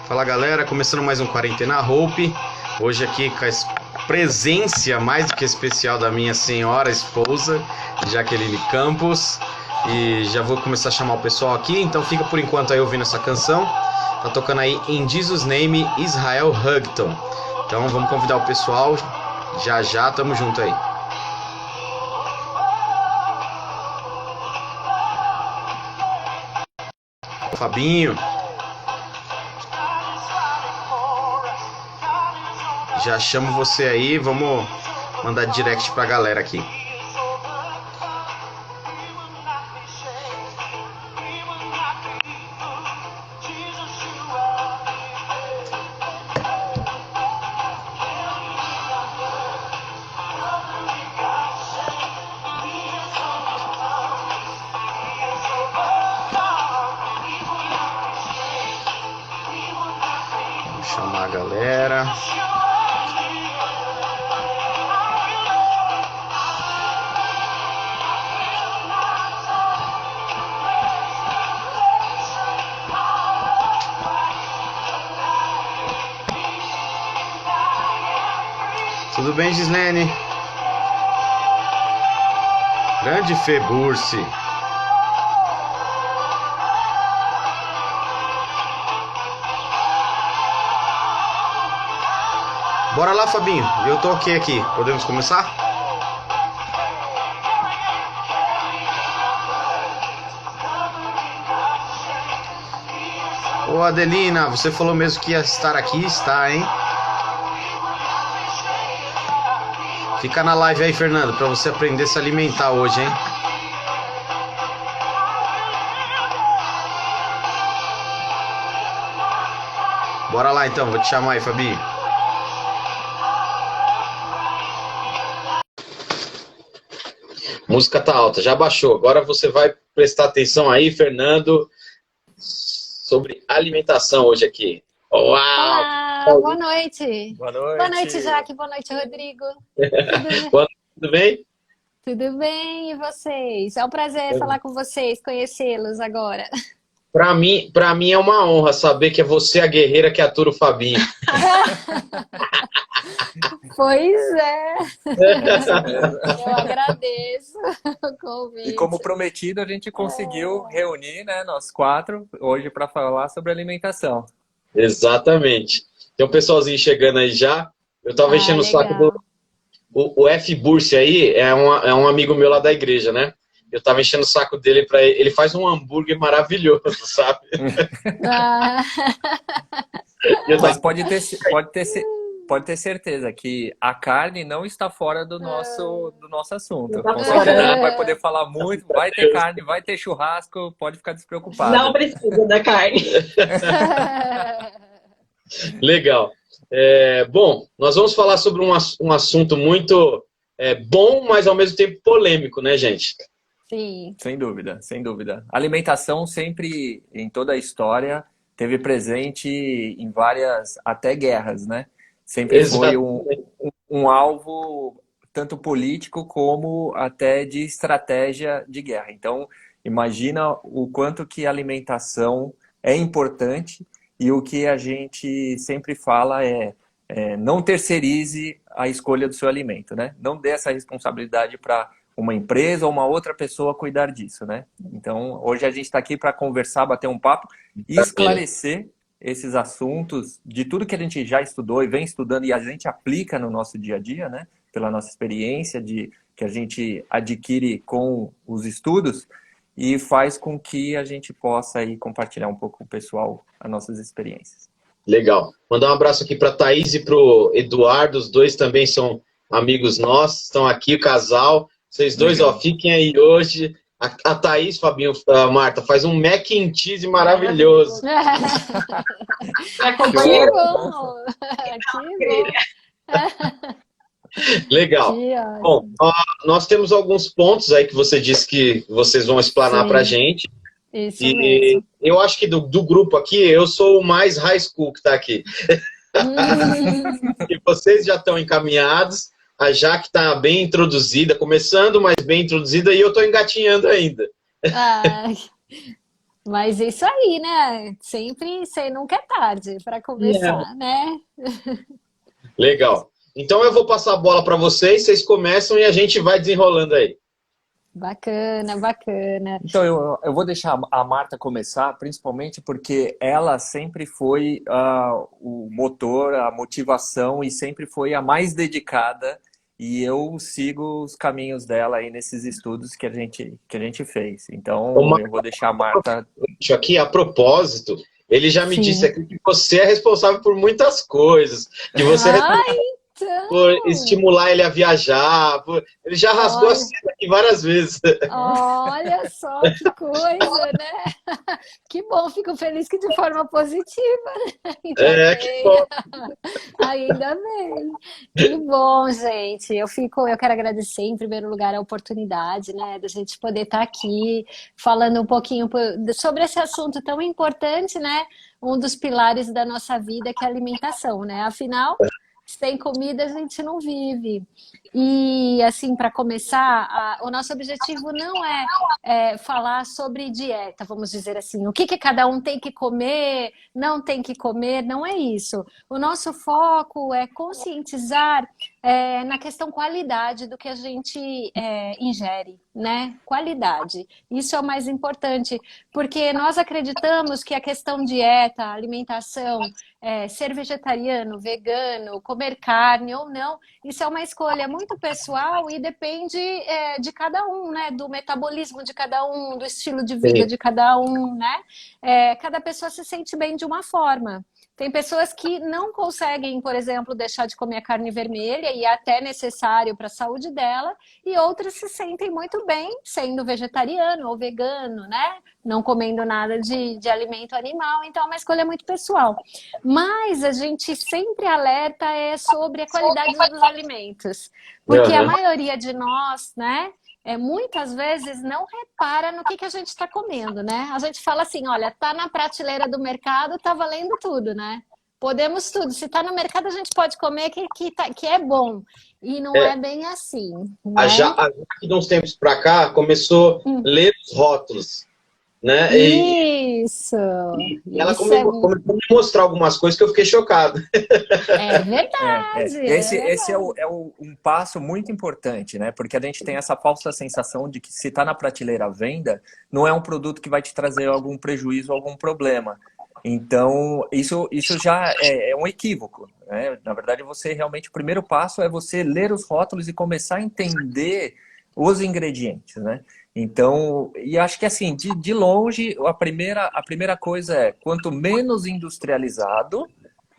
Fala galera, começando mais um Quarentena Hope. Hoje aqui com a presença mais do que especial da minha senhora esposa, Jaqueline Campos. E já vou começar a chamar o pessoal aqui, então fica por enquanto aí ouvindo essa canção. Tá tocando aí In Jesus Name, Israel Houghton. Então vamos convidar o pessoal, já, tamo junto aí. Fabinho, já chamo você aí, vamos mandar direct pra galera aqui. Vamos chamar a galera. Tudo bem, Gislene? Grande Feburce. Bora lá, Fabinho. Eu tô ok aqui. Podemos começar? Ô, Adelina, você falou mesmo que ia estar aqui, está, hein? Fica na live aí, Fernando, pra você aprender a se alimentar hoje, hein? Bora lá então, vou te chamar aí, Fabi. Música tá alta, já baixou. Agora você vai prestar atenção aí, Fernando, sobre alimentação hoje aqui. Uau! Olá, boa noite. Boa noite. Boa noite, Jaque. Boa noite, Rodrigo. Boa noite, tudo bem? Tudo bem, e vocês? É um prazer falar com vocês, conhecê-los agora. Pra mim é uma honra saber que é você a guerreira que atura o Fabinho. Pois é. Eu agradeço o convite. E como prometido, a gente conseguiu reunir, né, nós quatro, hoje para falar sobre alimentação. Exatamente. Tem um pessoalzinho chegando aí já. Eu tava enchendo o saco do... O F. Burse aí é um amigo meu lá da igreja, né? Eu tava enchendo o saco dele pra ele. Ele faz um hambúrguer maravilhoso, sabe? Ah. Mas pode ter certeza que a carne não está fora do nosso assunto. Com certeza não vai poder falar muito, vai ter carne, vai ter churrasco, pode ficar despreocupado. Não precisa da carne. Legal. Bom, nós vamos falar sobre um assunto muito bom, mas ao mesmo tempo polêmico, né, gente? Sim. Sem dúvida, sem dúvida. A alimentação sempre, em toda a história, teve presente em várias, até guerras, né? Sempre foi um alvo tanto político como até de estratégia de guerra. Então, imagina o quanto que a alimentação é importante e o que a gente sempre fala não terceirize a escolha do seu alimento, né? Não dê essa responsabilidade para uma empresa ou uma outra pessoa cuidar disso, né? Então, hoje a gente está aqui para conversar, bater um papo e esclarecer esses assuntos de tudo que a gente já estudou e vem estudando e a gente aplica no nosso dia a dia, né? Pela nossa experiência que a gente adquire com os estudos e faz com que a gente possa aí compartilhar um pouco com o pessoal as nossas experiências. Legal. Mandar um abraço aqui para a Thaís e para o Eduardo, os dois também são amigos nossos, estão aqui, o casal. Vocês dois, ó, fiquem aí hoje. A Thaís, Fabinho, a Marta, faz um mac and cheese maravilhoso. Companheiro. Que bom. Legal. Bom, nós temos alguns pontos aí que você disse que vocês vão explanar pra gente. Isso e mesmo. Eu acho que do grupo aqui, eu sou o mais high school que tá aqui. E vocês já estão encaminhados. A Jaque está bem introduzida, começando, mas bem introduzida, e eu estou engatinhando ainda. Mas isso aí, né? Sempre, você nunca é tarde para começar, né? Legal. Então eu vou passar a bola para vocês começam e a gente vai desenrolando aí. Bacana, bacana. Então, eu vou deixar a Marta começar, principalmente porque ela sempre foi o motor, a motivação e sempre foi a mais dedicada. E eu sigo os caminhos dela aí nesses estudos que a gente fez. Então, eu vou deixar a Marta... Aqui, a propósito, ele já me Sim. disse aqui que você é responsável por muitas coisas. Que você é Então, por estimular ele a viajar. Ele já rasgou a seda aqui várias vezes. olha só que coisa, né? Que bom, fico feliz que de forma positiva, né? Que bom. Ainda bem. Que bom, gente. Eu quero agradecer em primeiro lugar a oportunidade, né, da gente poder estar aqui falando um pouquinho sobre esse assunto tão importante, né? Um dos pilares da nossa vida, que é a alimentação, né? Afinal, sem comida a gente não vive. E, assim, para começar, o nosso objetivo não é falar sobre dieta, vamos dizer assim. O que cada um tem que comer, não tem que comer, não é isso. O nosso foco é conscientizar na questão qualidade do que a gente ingere, né? Qualidade. Isso é o mais importante, porque nós acreditamos que a questão dieta, alimentação, ser vegetariano, vegano, comer carne ou não, isso é uma escolha muito pessoal e depende de cada um, né? Do metabolismo de cada um, do estilo de vida de cada um, né? Cada pessoa se sente bem de uma forma. Tem pessoas que não conseguem, por exemplo, deixar de comer a carne vermelha e é até necessário para a saúde dela, e outras se sentem muito bem sendo vegetariano ou vegano, né? Não comendo nada de alimento animal, então é uma escolha muito pessoal. Mas a gente sempre alerta sobre a qualidade dos alimentos, porque a maioria de nós, né? Muitas vezes não repara no que a gente está comendo, né? A gente fala assim, olha, tá na prateleira do mercado, tá valendo tudo, né? Podemos tudo. Se tá no mercado, a gente pode comer que é bom. E não é bem assim, né? A Jaque, de uns tempos para cá, começou a ler os rótulos, né? Isso! E ela começou a me mostrar algumas coisas que eu fiquei chocado. É verdade. Esse é um passo muito importante, né? Porque a gente tem essa falsa sensação de que se está na prateleira à venda, não é um produto que vai te trazer algum prejuízo, algum problema. Então, isso já é um equívoco, né? Na verdade, o primeiro passo é você ler os rótulos e começar a entender os ingredientes, né? Então, e acho que assim, de longe, a primeira coisa é, quanto menos industrializado,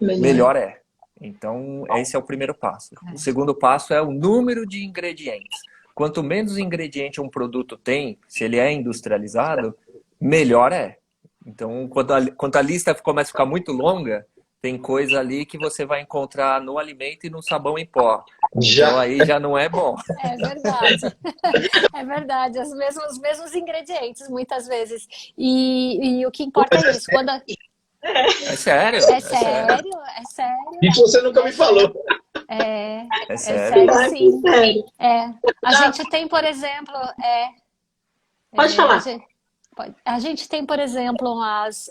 melhor é. Então, esse é o primeiro passo. O segundo passo é o número de ingredientes. Quanto menos ingrediente um produto tem, se ele é industrializado, melhor é. Então, quando a lista começa a ficar muito longa, tem coisa ali que você vai encontrar no alimento e no sabão em pó. Então aí já não é bom. É verdade. É verdade. Os mesmos ingredientes, muitas vezes. E o que importa é isso. É sério? É sério? É sério? Isso você nunca me falou. É sério, sim. Sério. A gente tem, por exemplo... Pode falar. A gente tem, por exemplo,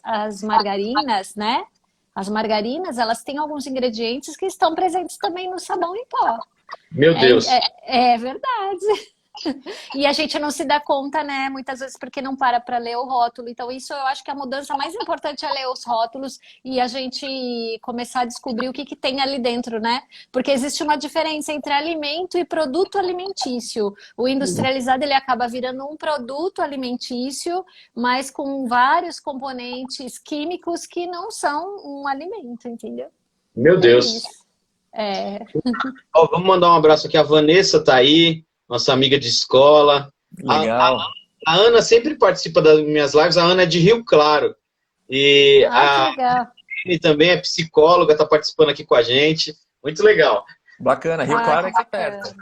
as margarinas, né? As margarinas, elas têm alguns ingredientes que estão presentes também no sabão em pó. Meu Deus. É verdade. E a gente não se dá conta, né? Muitas vezes porque não para ler o rótulo. Então isso eu acho que a mudança mais importante é ler os rótulos e a gente começar a descobrir o que tem ali dentro, né? Porque existe uma diferença entre alimento e produto alimentício. O industrializado, ele acaba virando um produto alimentício, mas com vários componentes químicos que não são um alimento, entendeu? Meu Deus. Vamos mandar um abraço aqui. A Vanessa tá aí. Nossa amiga de escola. Legal. A Ana sempre participa das minhas lives. A Ana é de Rio Claro. E a Anne também é psicóloga, está participando aqui com a gente. Muito legal. Bacana. Rio Claro é aqui perto.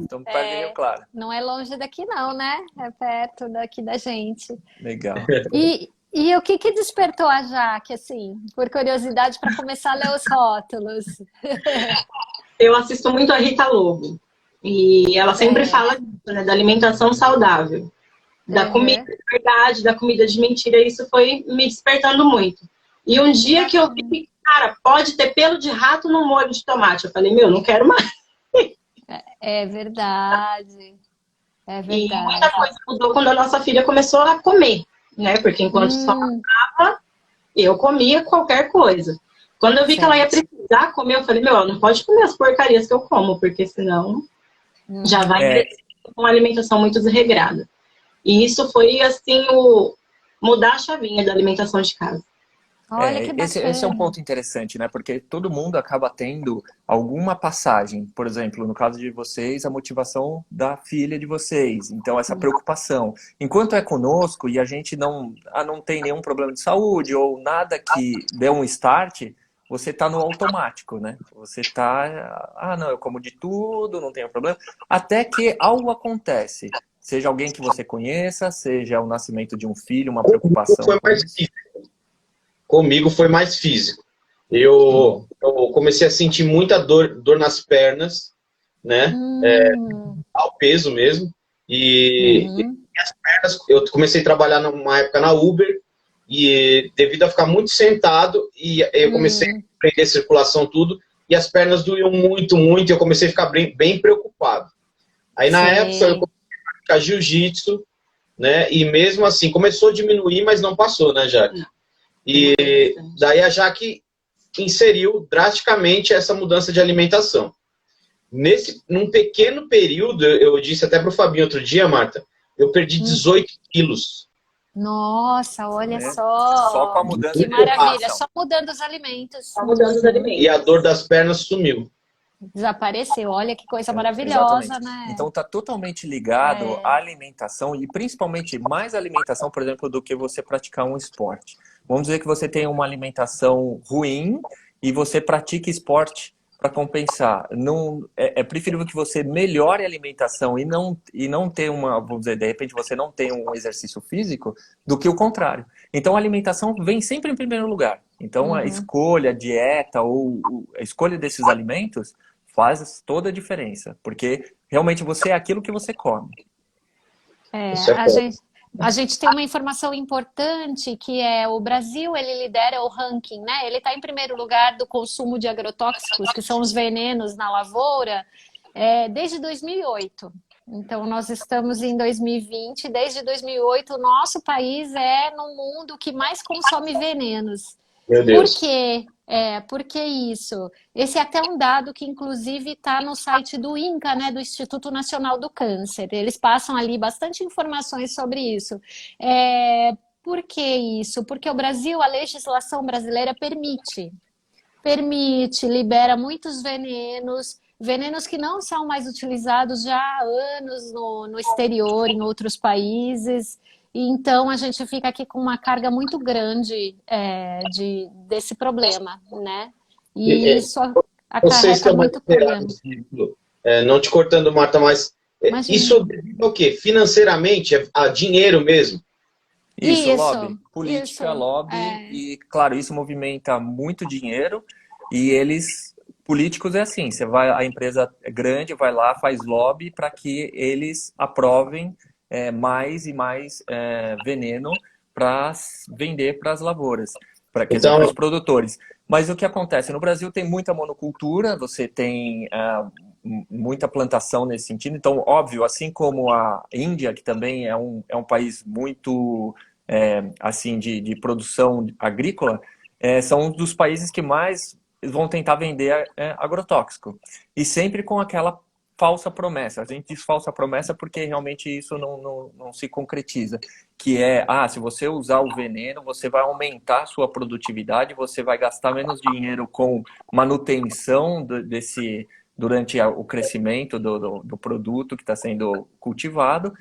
Estamos perto de Rio Claro. Não é longe daqui não, né? É perto daqui da gente. Legal. E o que despertou a Jaque, assim, por curiosidade, para começar a ler os rótulos? Eu assisto muito a Rita Lobo. E ela sempre fala, né, da alimentação saudável. da comida de verdade, da comida de mentira. Isso foi me despertando muito. E um dia que eu vi que, cara, pode ter pelo de rato no molho de tomate. Eu falei, meu, não quero mais. É verdade. É E verdade. muita coisa mudou quando a nossa filha começou a comer, né? Porque enquanto só passava, eu comia qualquer coisa. Quando eu vi que ela ia precisar comer, eu falei, meu, não pode comer as porcarias que eu como, porque senão já vai crescer com uma alimentação muito desregrada. E isso foi, assim, mudar a chavinha da alimentação de casa. Olha que bacana. Esse é um ponto interessante, né? Porque todo mundo acaba tendo alguma passagem. Por exemplo, no caso de vocês, a motivação da filha de vocês. Então, essa preocupação. Enquanto é conosco e a gente não tem nenhum problema de saúde ou nada que dê um start, você está no automático, né? Você está, não, eu como de tudo, não tenho problema. Até que algo acontece. Seja alguém que você conheça, seja o nascimento de um filho, uma preocupação. Comigo foi mais físico. Eu comecei a sentir muita dor nas pernas, né? Ao peso mesmo. E as pernas, eu comecei a trabalhar numa época na Uber, e devido a ficar muito sentado, e eu comecei a perder circulação, tudo, e as pernas doíam muito, muito, e eu comecei a ficar bem preocupado. Aí na época eu comecei a praticar jiu-jitsu, né? E mesmo assim, começou a diminuir, mas não passou, né, Jaque? E daí a Jaque inseriu drasticamente essa mudança de alimentação. Num pequeno período, eu disse até para o Fabinho outro dia, Marta, eu perdi 18 quilos. Nossa, olha só. Só com a mudança. Que maravilha, só mudando os alimentos. Só mudando os alimentos. E a dor das pernas sumiu. Desapareceu, olha que coisa maravilhosa, né? Então tá totalmente ligado à alimentação e principalmente mais alimentação, por exemplo, do que você praticar um esporte. Vamos dizer que você tem uma alimentação ruim e você pratica esporte para compensar. Não, é preferível que você melhore a alimentação e não ter vamos dizer, de repente você não tem um exercício físico, do que o contrário. Então a alimentação vem sempre em primeiro lugar. Então a escolha, a dieta ou a escolha desses alimentos faz toda a diferença, porque realmente você é aquilo que você come. A gente tem uma informação importante, que é o Brasil, ele lidera o ranking, né? Ele está em primeiro lugar do consumo de agrotóxicos, que são os venenos na lavoura, desde 2008. Então, nós estamos em 2020, desde 2008, o nosso país é no mundo que mais consome venenos. Meu Deus. Por quê? Por que isso? Esse é até um dado que, inclusive, está no site do INCA, né, do Instituto Nacional do Câncer. Eles passam ali bastante informações sobre isso. Por que isso? Porque o Brasil, a legislação brasileira permite, libera muitos venenos que não são mais utilizados já há anos no exterior, em outros países. E então a gente fica aqui com uma carga muito grande desse problema, né? E isso acarreta muito problema. Não te cortando, Marta, mas isso é o quê? Financeiramente? É dinheiro mesmo? Isso, lobby. Política, lobby. E, claro, isso movimenta muito dinheiro. E políticos é assim, a empresa grande vai lá, faz lobby para que eles aprovem mais e mais veneno para vender para as lavouras, para os produtores. Mas o que acontece? No Brasil tem muita monocultura, você tem muita plantação nesse sentido. Então, óbvio, assim como a Índia, que também é um país muito assim de produção agrícola, são um dos países que mais vão tentar vender agrotóxico. E sempre com aquela falsa promessa. A gente diz falsa promessa porque realmente isso não se concretiza. Que se você usar o veneno, você vai aumentar a sua produtividade, você vai gastar menos dinheiro com manutenção durante o crescimento do produto que está sendo cultivado.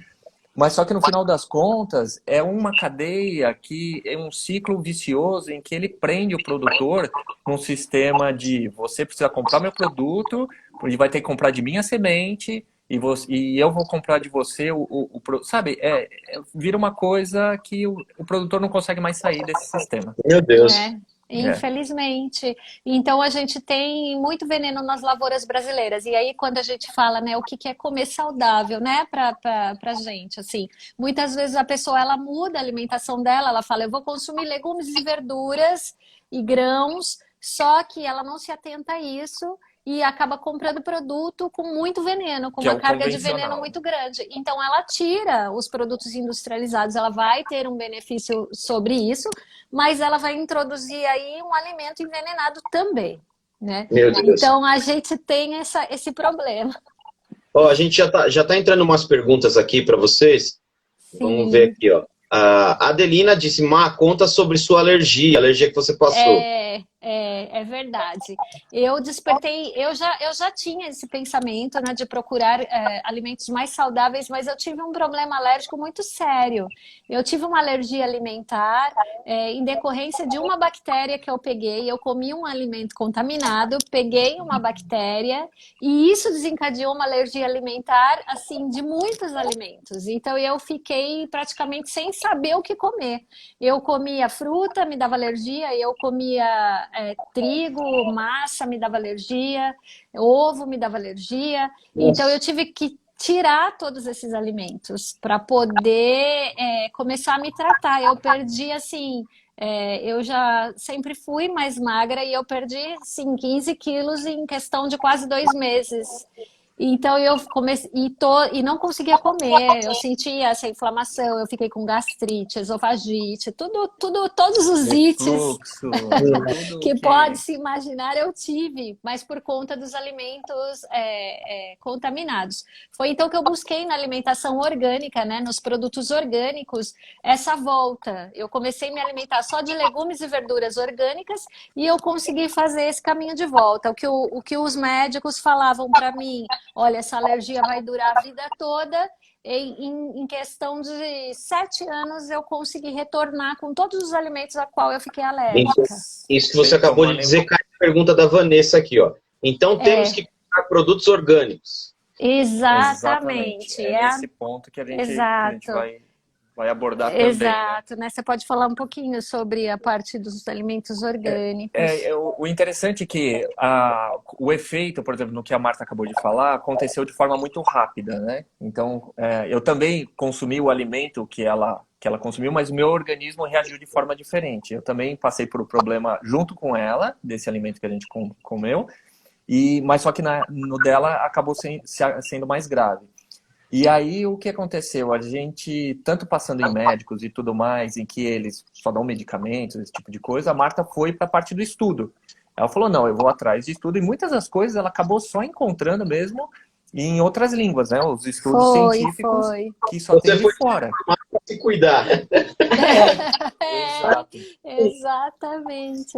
Mas só que no final das contas é uma cadeia que é um ciclo vicioso em que ele prende o produtor num sistema de você precisa comprar meu produto, ele vai ter que comprar de mim a semente e eu vou comprar de você sabe? Vira uma coisa que o produtor não consegue mais sair desse sistema. Meu Deus. Infelizmente. Então a gente tem muito veneno nas lavouras brasileiras. E aí quando a gente fala, né, o que que é comer saudável, né, pra gente, assim, muitas vezes a pessoa ela muda a alimentação dela, ela fala, eu vou consumir legumes e verduras e grãos, só que ela não se atenta a isso e acaba comprando produto com muito veneno, com Que é uma o carga de veneno convencional. muito grande. Então ela tira os produtos industrializados, ela vai ter um benefício sobre isso, mas ela vai introduzir aí um alimento envenenado também, né? Meu Deus. Então a gente tem esse problema. Ó, a gente já tá entrando umas perguntas aqui para vocês. Vamos Sim. ver aqui, ó. A Adelina disse, conta sobre sua alergia que você passou. É verdade. Eu despertei, eu já tinha esse pensamento, né, de procurar alimentos mais saudáveis, mas eu tive um problema alérgico muito sério. Eu tive uma alergia alimentar em decorrência de uma bactéria que eu peguei. Eu comi um alimento contaminado, peguei uma bactéria e isso desencadeou uma alergia alimentar, assim, de muitos alimentos. Então eu fiquei praticamente sem saber o que comer. Eu comia fruta, me dava alergia, eu comia trigo, massa me dava alergia, ovo me dava alergia. Nossa. Então eu tive que tirar todos esses alimentos para poder começar a me tratar. Eu perdi assim, eu já sempre fui mais magra e eu perdi assim, 15 quilos em questão de quase 2 meses. Então eu comecei e não conseguia comer, eu sentia essa inflamação, eu fiquei com gastrite, esofagite, todos os ites Refluxo, tudo que pode se imaginar eu tive, mas por conta dos alimentos contaminados. Foi então que eu busquei na alimentação orgânica, né, nos produtos orgânicos, essa volta. Eu comecei a me alimentar só de legumes e verduras orgânicas e eu consegui fazer esse caminho de volta. O que os médicos falavam para mim, olha, essa alergia vai durar a vida toda. Em questão de 7 anos eu consegui retornar com todos os alimentos a qual eu fiquei alérgica. Isso que você acabou de dizer cai na pergunta da Vanessa aqui, ó. Então temos que comprar produtos orgânicos. Exatamente. É nesse ponto que a gente vai abordar também. Exato, né? Você pode falar um pouquinho sobre a parte dos alimentos orgânicos. O interessante é que o efeito, por exemplo, no que a Marta acabou de falar, aconteceu de forma muito rápida, né? Então, eu também consumi o alimento que ela consumiu, mas o meu organismo reagiu de forma diferente. Eu também passei por um problema junto com ela, desse alimento que a gente comeu, mas só que no dela acabou sendo mais grave. E aí, o que aconteceu? A gente, tanto passando em médicos e tudo mais, em que eles só dão medicamentos, esse tipo de coisa, a Marta foi para a parte do estudo. Ela falou, não, eu vou atrás de estudo. E muitas das coisas ela acabou só encontrando mesmo em outras línguas, né? Os estudos científicos que só tem de fora. Se cuidar. Exato. Exatamente.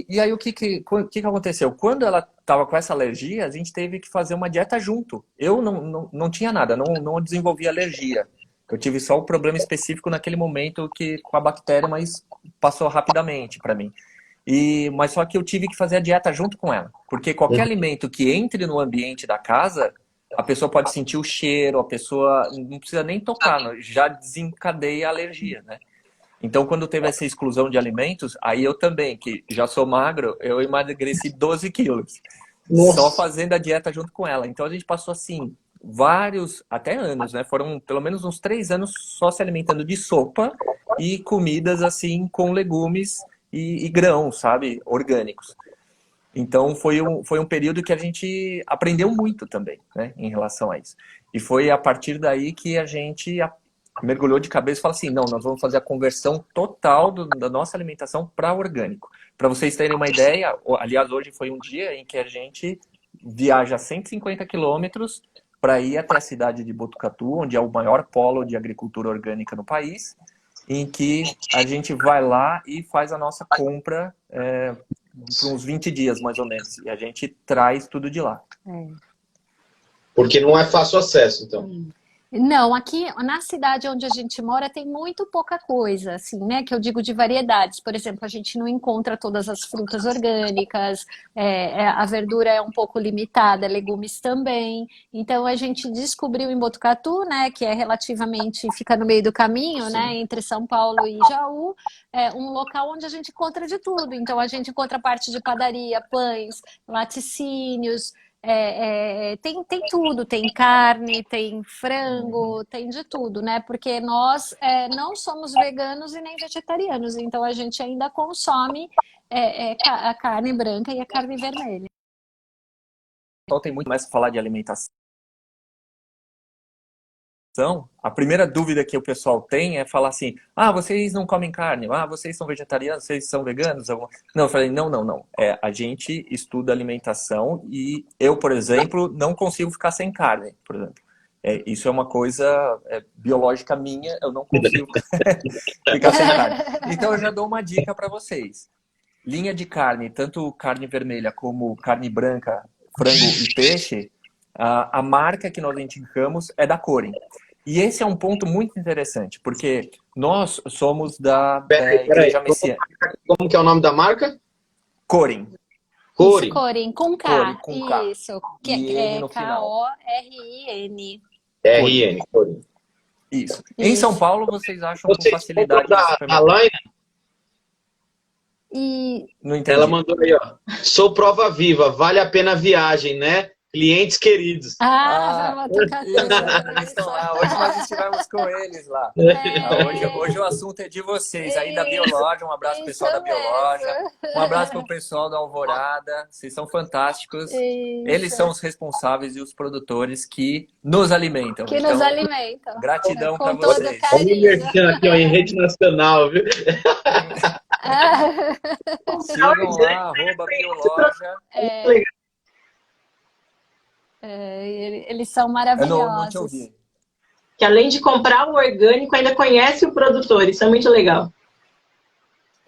E aí, o que aconteceu? Quando ela estava com essa alergia, a gente teve que fazer uma dieta junto. Eu não tinha nada, não desenvolvi alergia. Eu tive só o problema específico naquele momento com a bactéria, mas passou rapidamente para mim. Mas só que eu tive que fazer a dieta junto com ela. Porque qualquer alimento que entre no ambiente da casa, a pessoa pode sentir o cheiro, a pessoa não precisa nem tocar, já desencadeia a alergia, né? Então, quando teve essa exclusão de alimentos, aí eu também, que já sou magro, eu emagreci 12 quilos. Nossa. Só fazendo a dieta junto com ela. Então, a gente passou, assim, até anos, né? Foram pelo menos uns 3 anos só se alimentando de sopa e comidas, assim, com legumes e grãos, sabe? Orgânicos. Então, foi um período que a gente aprendeu muito também, né? Em relação a isso. E foi a partir daí que a gente mergulhou de cabeça e falou assim, não, nós vamos fazer a conversão total da nossa alimentação para orgânico. Para vocês terem uma ideia, aliás, hoje foi um dia em que a gente viaja 150 quilômetros para ir até a cidade de Botucatu, onde é o maior polo de agricultura orgânica no país, em que a gente vai lá e faz a nossa compra por uns 20 dias, mais ou menos. E a gente traz tudo de lá. Porque não é fácil acesso, então. Não, aqui na cidade onde a gente mora tem muito pouca coisa, assim, né? Que eu digo de variedades. Por exemplo, a gente não encontra todas as frutas orgânicas, a verdura é um pouco limitada, legumes também. Então a gente descobriu em Botucatu, né? Que é relativamente, fica no meio do caminho, né? Sim. Entre São Paulo e Jaú, é um local onde a gente encontra de tudo. Então a gente encontra parte de padaria, pães, laticínios. Tem tudo, tem carne, tem frango, tem de tudo, né? Porque nós não somos veganos e nem vegetarianos, então a gente ainda consome a carne branca e a carne vermelha. Então tem muito mais para falar de alimentação. A primeira dúvida que o pessoal tem é falar assim: ah, vocês não comem carne, ah, vocês são vegetarianos, vocês são veganos? Não, eu falei, não. A gente estuda alimentação e eu, por exemplo, não consigo ficar sem carne, por exemplo. Isso é uma coisa biológica minha, eu não consigo ficar sem carne. Então eu já dou uma dica para vocês. Linha de carne, tanto carne vermelha como carne branca, frango e peixe, a marca que nós indicamos é da Corin. E esse é um ponto muito interessante, porque nós somos da Igreja Messiânica. Como que é o nome da marca? Corin. Corin. Corin, com K. Corin, com K. Isso, que E é N no final. K-O-R-I-N. RN, Corin. Isso. Em São Paulo, vocês acham com Vocês facilidade. da Laine? E Não entendi. Ela mandou aí, ó. Sou prova viva, vale a pena a viagem, né? Clientes queridos. Botucatu. Eles estão lá. Hoje nós estivemos com eles lá. Hoje o assunto é de vocês, aí da Bioloja. Um abraço pro pessoal da Bioloja. Um abraço pro pessoal da Alvorada. Vocês são fantásticos. Eles são os responsáveis e os produtores que nos alimentam. Que nos alimentam. Gratidão para Com todo vocês. Olha o merchan aqui, ó, em rede nacional, viu? Sigam lá, @Bioloja. Eles são maravilhosos. Eu não te ouvi. Que além de comprar o orgânico, ainda conhece o produtor. Isso é muito legal.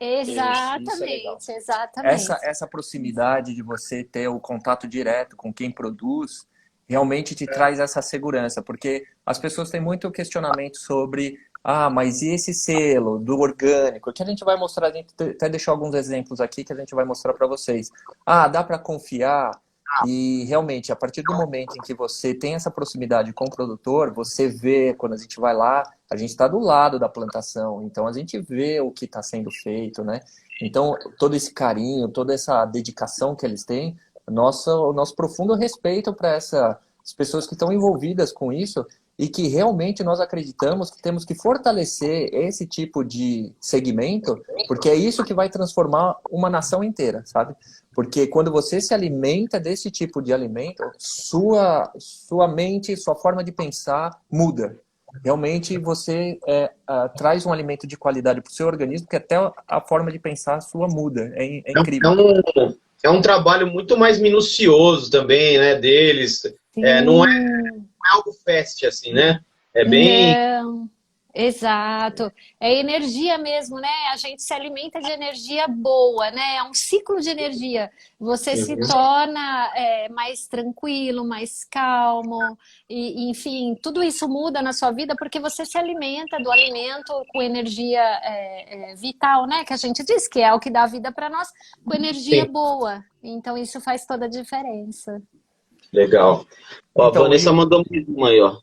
Exatamente, exatamente. Essa proximidade de você ter o contato direto com quem produz realmente te traz essa segurança, porque as pessoas têm muito questionamento sobre mas e esse selo do orgânico? Que a gente vai mostrar, a gente até deixou alguns exemplos aqui que a gente vai mostrar para vocês. Dá para confiar? E realmente, a partir do momento em que você tem essa proximidade com o produtor, você vê, quando a gente vai lá, a gente está do lado da plantação, então a gente vê o que está sendo feito, né? Então, todo esse carinho, toda essa dedicação que eles têm, o nosso profundo respeito para essas pessoas que estão envolvidas com isso e que realmente nós acreditamos que temos que fortalecer esse tipo de segmento, porque é isso que vai transformar uma nação inteira, sabe? Porque quando você se alimenta desse tipo de alimento, sua mente, sua forma de pensar muda. Realmente você traz um alimento de qualidade para o seu organismo, que até a forma de pensar sua muda. É incrível. É um trabalho muito mais minucioso também, né, deles. Não é algo fast, assim, né? É bem... Não, exato. É energia mesmo, né? A gente se alimenta de energia boa, né? É um ciclo de energia. Você se torna mais tranquilo, mais calmo, e, enfim, tudo isso muda na sua vida porque você se alimenta do alimento com energia vital, né? Que a gente diz que é o que dá vida para nós, com energia boa. Então, isso faz toda a diferença. Legal. Ó, Então, a Vanessa mandou uma aí, ó.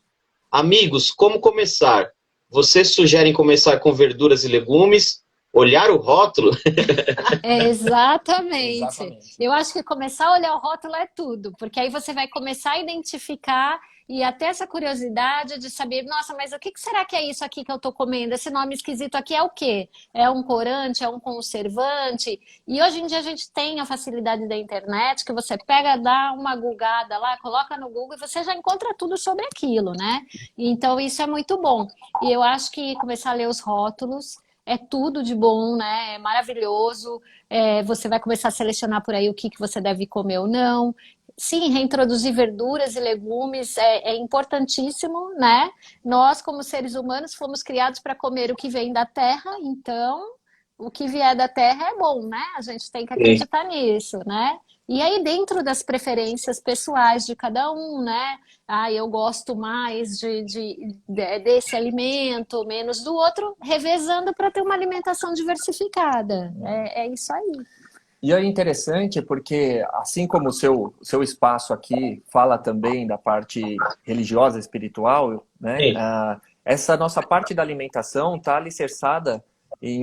Amigos, como começar? Vocês sugerem começar com verduras e legumes? Olhar o rótulo? Exatamente. Eu acho que começar a olhar o rótulo é tudo, porque aí você vai começar a identificar e até essa curiosidade de saber, nossa, mas o que será que é isso aqui que eu tô comendo? Esse nome esquisito aqui é o quê? É um corante? É um conservante? E hoje em dia a gente tem a facilidade da internet, que você pega, dá uma googada lá, coloca no Google e você já encontra tudo sobre aquilo, né? Então isso é muito bom. E eu acho que começar a ler os rótulos é tudo de bom, né? É maravilhoso. Você vai começar a selecionar por aí o que você deve comer ou não. Sim, reintroduzir verduras e legumes é importantíssimo, né? Nós, como seres humanos, fomos criados para comer o que vem da terra, então o que vier da terra é bom, né? A gente tem que acreditar nisso, né? E aí, dentro das preferências pessoais de cada um, né? Ah, eu gosto mais desse alimento, menos do outro, revezando para ter uma alimentação diversificada. É isso aí. E é interessante porque, assim como o seu espaço aqui fala também da parte religiosa, espiritual, né? Essa nossa parte da alimentação está alicerçada em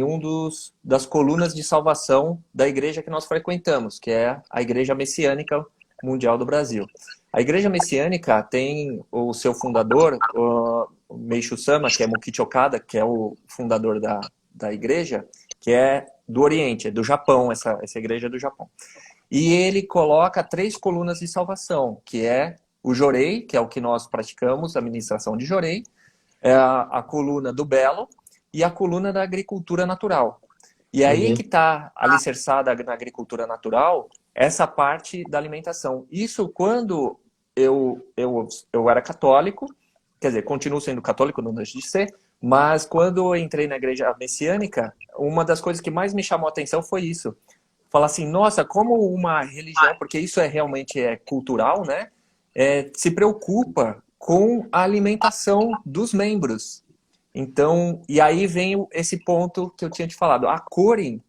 das colunas de salvação da igreja que nós frequentamos, que é a Igreja Messiânica Mundial do Brasil. A Igreja Messiânica tem o seu fundador, o Meishu Sama, que é Mukichi Okada, que é o fundador da igreja, que é do Oriente, é do Japão, essa igreja é do Japão. E ele coloca 3 colunas de salvação, que é o Jorei, que é o que nós praticamos, a ministração de Jorei, é a coluna do Belo e a coluna da agricultura natural. E aí que está alicerçada na agricultura natural essa parte da alimentação. Isso quando eu era católico, quer dizer, continuo sendo católico, não deixo de ser, mas quando eu entrei na igreja messiânica, uma das coisas que mais me chamou a atenção foi isso. Falar assim, nossa, como uma religião, porque isso realmente é cultural, né? Se preocupa com a alimentação dos membros. Então, e aí vem esse ponto que eu tinha te falado. A Korin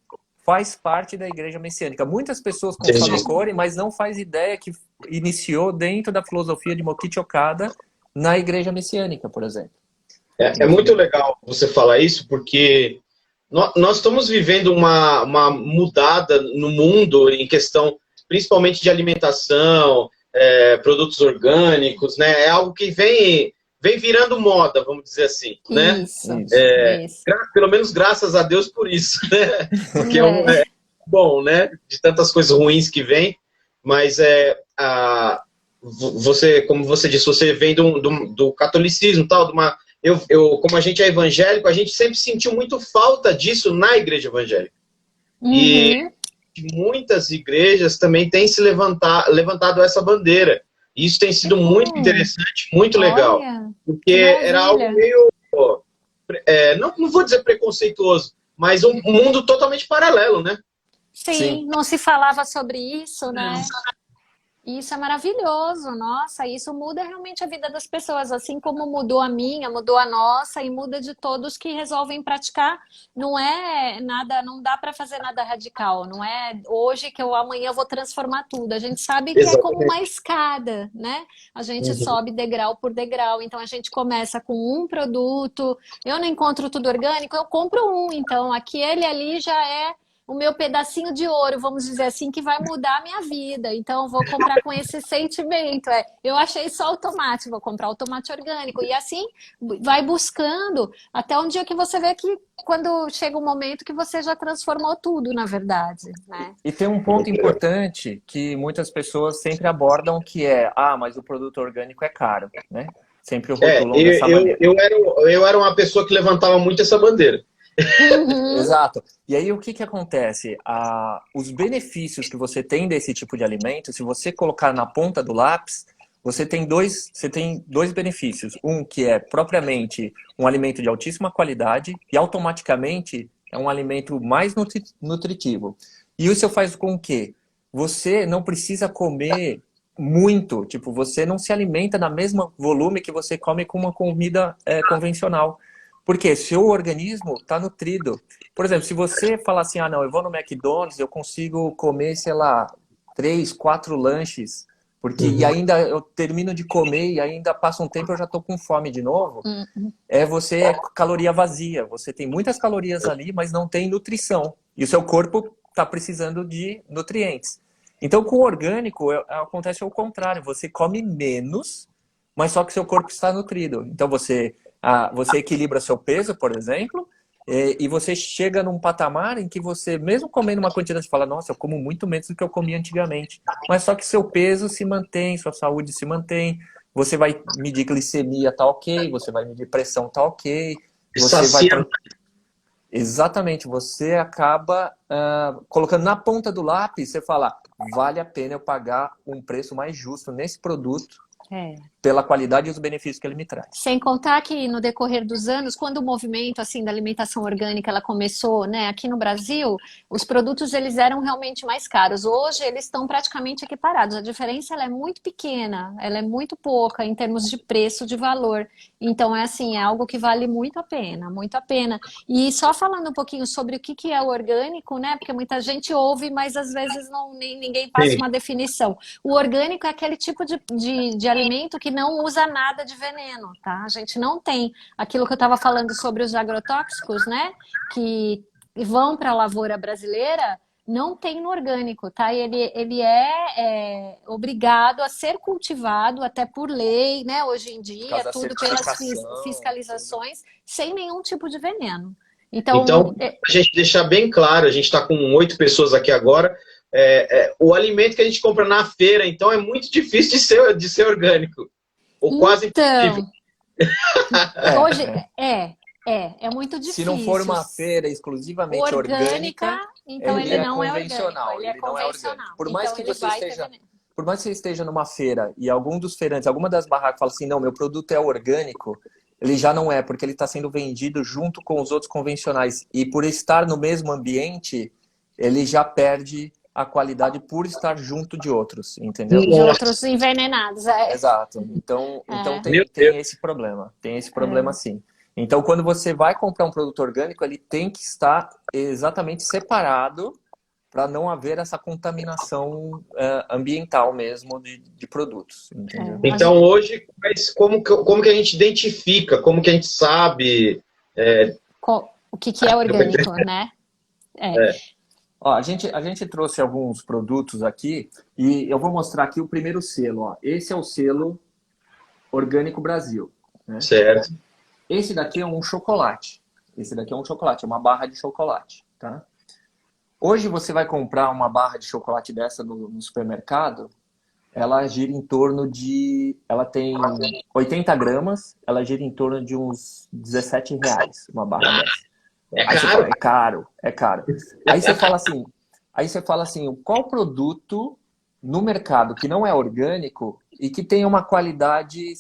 faz parte da igreja messiânica. Muitas pessoas consomem Korin, mas não faz ideia que iniciou dentro da filosofia de Mokichi Okada na igreja messiânica, por exemplo. É muito legal você falar isso, porque nós estamos vivendo uma mudada no mundo em questão, principalmente de alimentação, produtos orgânicos, né? É algo que vem virando moda, vamos dizer assim, né? Isso. Pelo menos graças a Deus por isso, né? Porque é bom, né? De tantas coisas ruins que vem, mas você, como você disse, você vem do catolicismo, tal, como a gente é evangélico, a gente sempre sentiu muito falta disso na igreja evangélica. E muitas igrejas também têm se levantado essa bandeira. E isso tem sido muito interessante, muito legal. Porque era algo meio, não vou dizer preconceituoso, mas um mundo totalmente paralelo, né? Sim, não se falava sobre isso, né? Isso é maravilhoso, nossa, isso muda realmente a vida das pessoas, assim como mudou a minha, mudou a nossa e muda de todos que resolvem praticar. Não é nada, não dá para fazer nada radical, não é hoje que amanhã eu vou transformar tudo. A gente sabe que é como uma escada, né? A gente sobe degrau por degrau, então a gente começa com um produto, eu não encontro tudo orgânico, eu compro um, então aquele ali já é o meu pedacinho de ouro, vamos dizer assim, que vai mudar a minha vida. Então, eu vou comprar com esse sentimento. Eu achei só o tomate, vou comprar o tomate orgânico. E assim, vai buscando até um dia que você vê que quando chega um momento que você já transformou tudo, na verdade, né? E tem um ponto importante que muitas pessoas sempre abordam, que é, mas o produto orgânico é caro, né? Sempre rotulam dessa maneira. Eu era uma pessoa que levantava muito essa bandeira. Exato. E aí o que acontece? Os benefícios que você tem desse tipo de alimento, se você colocar na ponta do lápis, você tem dois benefícios. Um que é propriamente um alimento de altíssima qualidade e automaticamente é um alimento mais nutritivo. E isso faz com que você não precisa comer muito, tipo, você não se alimenta na mesma volume que você come com uma comida convencional. Porque seu organismo está nutrido. Por exemplo, se você falar assim, não, eu vou no McDonald's, eu consigo comer, sei lá, 3, 4 lanches, e ainda eu termino de comer e ainda passa um tempo eu já estou com fome de novo, você é caloria vazia. Você tem muitas calorias ali, mas não tem nutrição. E o seu corpo está precisando de nutrientes. Então, com o orgânico, acontece o contrário. Você come menos, mas só que seu corpo está nutrido. Então, você equilibra seu peso, por exemplo, e você chega num patamar em que você, mesmo comendo uma quantidade, você fala, nossa, eu como muito menos do que eu comia antigamente. Mas só que seu peso se mantém, sua saúde se mantém, você vai medir glicemia, tá ok, você vai medir pressão, tá ok. Exatamente, você acaba colocando na ponta do lápis, você fala, vale a pena eu pagar um preço mais justo nesse produto, pela qualidade e os benefícios que ele me traz. Sem contar que no decorrer dos anos, quando o movimento assim da alimentação orgânica ela começou, né, aqui no Brasil, os produtos eles eram realmente mais caros. Hoje eles estão praticamente equiparados. A diferença ela é muito pequena, ela é muito pouca em termos de preço, de valor. Então é assim, é algo que vale muito a pena, muito a pena. E só falando um pouquinho sobre o que é o orgânico, né? Porque muita gente ouve, mas às vezes ninguém passa uma definição. O orgânico é aquele tipo de alimento que não usa nada de veneno, tá? A gente não tem aquilo que eu estava falando sobre os agrotóxicos, né? Que vão para a lavoura brasileira, não tem no orgânico, tá? Ele é obrigado a ser cultivado até por lei, né? Hoje em dia, tudo pelas fiscalizações, sem nenhum tipo de veneno. Então, a gente deixar bem claro, a gente está com 8 pessoas aqui agora, o alimento que a gente compra na feira, então, é muito difícil de ser orgânico. Ou quase impossível. Hoje é muito difícil. Se não for uma feira exclusivamente orgânica, então ele não é convencional. Orgânico, ele é convencional. Por mais que você esteja numa feira e alguma das barracas fala assim, não, meu produto é orgânico, ele já não é, porque ele está sendo vendido junto com os outros convencionais. E por estar no mesmo ambiente, ele já perde a qualidade por estar junto de outros, entendeu? De outros envenenados. Exato. Então tem esse problema. Tem esse problema sim. Então, quando você vai comprar um produto orgânico, ele tem que estar exatamente separado para não haver essa contaminação ambiental mesmo de produtos, entendeu? Então, hoje, como que a gente identifica, como que a gente sabe... o que é orgânico, né? Ó, a gente trouxe alguns produtos aqui e eu vou mostrar aqui o primeiro selo. Ó. Esse é o selo Orgânico Brasil. Né? Certo. Esse daqui é um chocolate. É uma barra de chocolate. Tá? Hoje você vai comprar uma barra de chocolate dessa no supermercado, ela gira em torno de... Ela tem 80 gramas, ela gira em torno de uns R$17, uma barra dessa. É caro. Aí você fala assim, qual produto no mercado que não é orgânico e que tem uma qualidade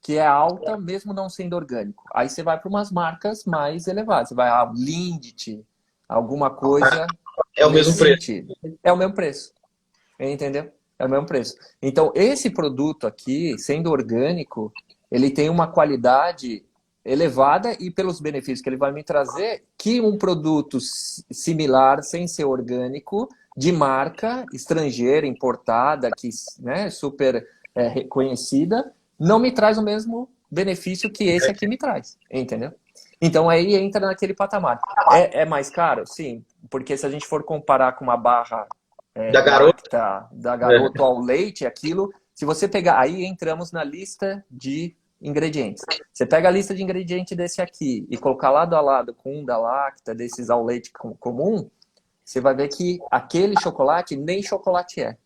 que é alta, mesmo não sendo orgânico? Aí você vai para umas marcas mais elevadas. Você vai a Lindt, alguma coisa... É o mesmo preço. É o mesmo preço. Entendeu? É o mesmo preço. Então, esse produto aqui, sendo orgânico, ele tem uma qualidade elevada e pelos benefícios que ele vai me trazer, que um produto similar, sem ser orgânico, de marca estrangeira, importada, que, né, super reconhecida, não me traz o mesmo benefício que esse aqui me traz, entendeu? Então aí entra naquele patamar. É mais caro? Sim, porque se a gente for comparar com uma barra da Garoto ao leite, aquilo, se você pegar, aí entramos na lista de ingredientes. Você pega a lista de ingredientes desse aqui e colocar lado a lado com um da Lacta, desses ao leite comum, você vai ver que aquele chocolate nem chocolate é.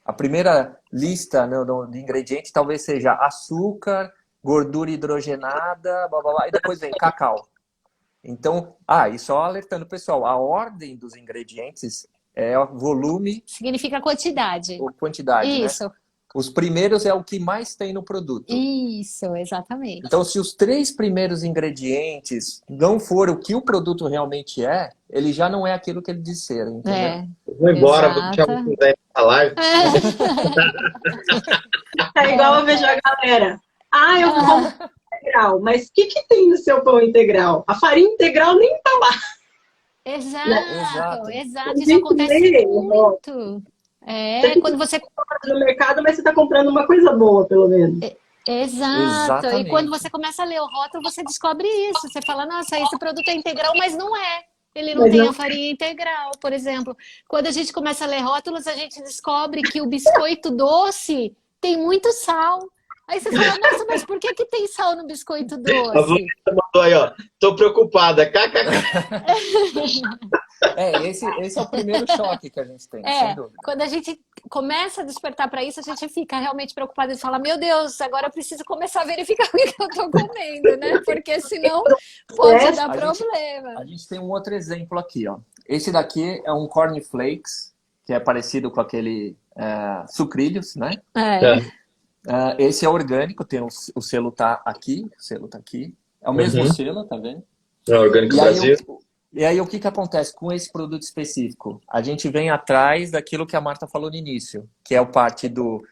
A primeira lista de ingredientes talvez seja açúcar, gordura hidrogenada, blá, blá, blá, e depois vem cacau. Então, e só alertando, pessoal, a ordem dos ingredientes é o volume... Significa quantidade. Ou quantidade, isso. Né? Os primeiros é o que mais tem no produto. Isso, exatamente. Então, se os 3 primeiros ingredientes não for o que o produto realmente é, ele já não é aquilo que ele diz ser, entendeu? Vou embora, vou deixar você na live. É igual eu vejo a galera. Eu vou comprar pão integral, mas o que tem no seu pão integral? A farinha integral nem tá lá. Exato. Isso acontece muito. Quando você compra no mercado, mas você está comprando uma coisa boa, pelo menos. Exato. E quando você começa a ler o rótulo, você descobre isso. Você fala, nossa, esse produto é integral, mas não é. Ele não tem a farinha integral, por exemplo. Quando a gente começa a ler rótulos, a gente descobre que o biscoito doce tem muito sal. Aí você fala, nossa, mas por que tem sal no biscoito doce? A Vanessa mandou aí, ó. Tô preocupada. Esse é o primeiro choque que a gente tem, sem dúvida. Quando a gente começa a despertar para isso, a gente fica realmente preocupada e fala, meu Deus, agora eu preciso começar a verificar o que eu tô comendo, né? Porque senão pode dar problema. A gente tem um outro exemplo aqui, ó. Esse daqui é um cornflakes, que é parecido com aquele sucrilhos, né? Esse é orgânico, tem o selo tá aqui, o selo tá aqui. É o mesmo Uhum. selo, tá vendo? É Orgânico Brasil. E aí o que acontece com esse produto específico? A gente vem atrás daquilo que a Marta falou no início, que é o parte do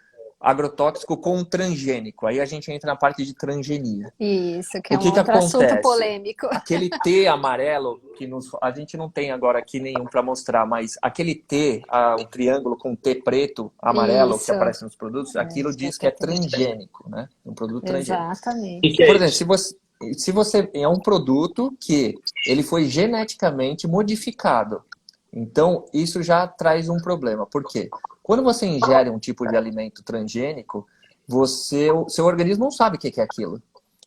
agrotóxico com transgênico. Aí a gente entra na parte de transgenia. Isso, que é O um que outro assunto acontece? polêmico. Aquele T amarelo, que a gente não tem agora aqui nenhum para mostrar, mas aquele T, o triângulo com T preto, amarelo, Isso. que aparece nos produtos, aquilo diz que é transgênico, né? Um produto transgênico. Exatamente. Que é Por isso? exemplo, se você é um produto que ele foi geneticamente modificado, então isso já traz um problema. Por quê? Quando você ingere um tipo de alimento transgênico, o seu organismo não sabe o que é aquilo.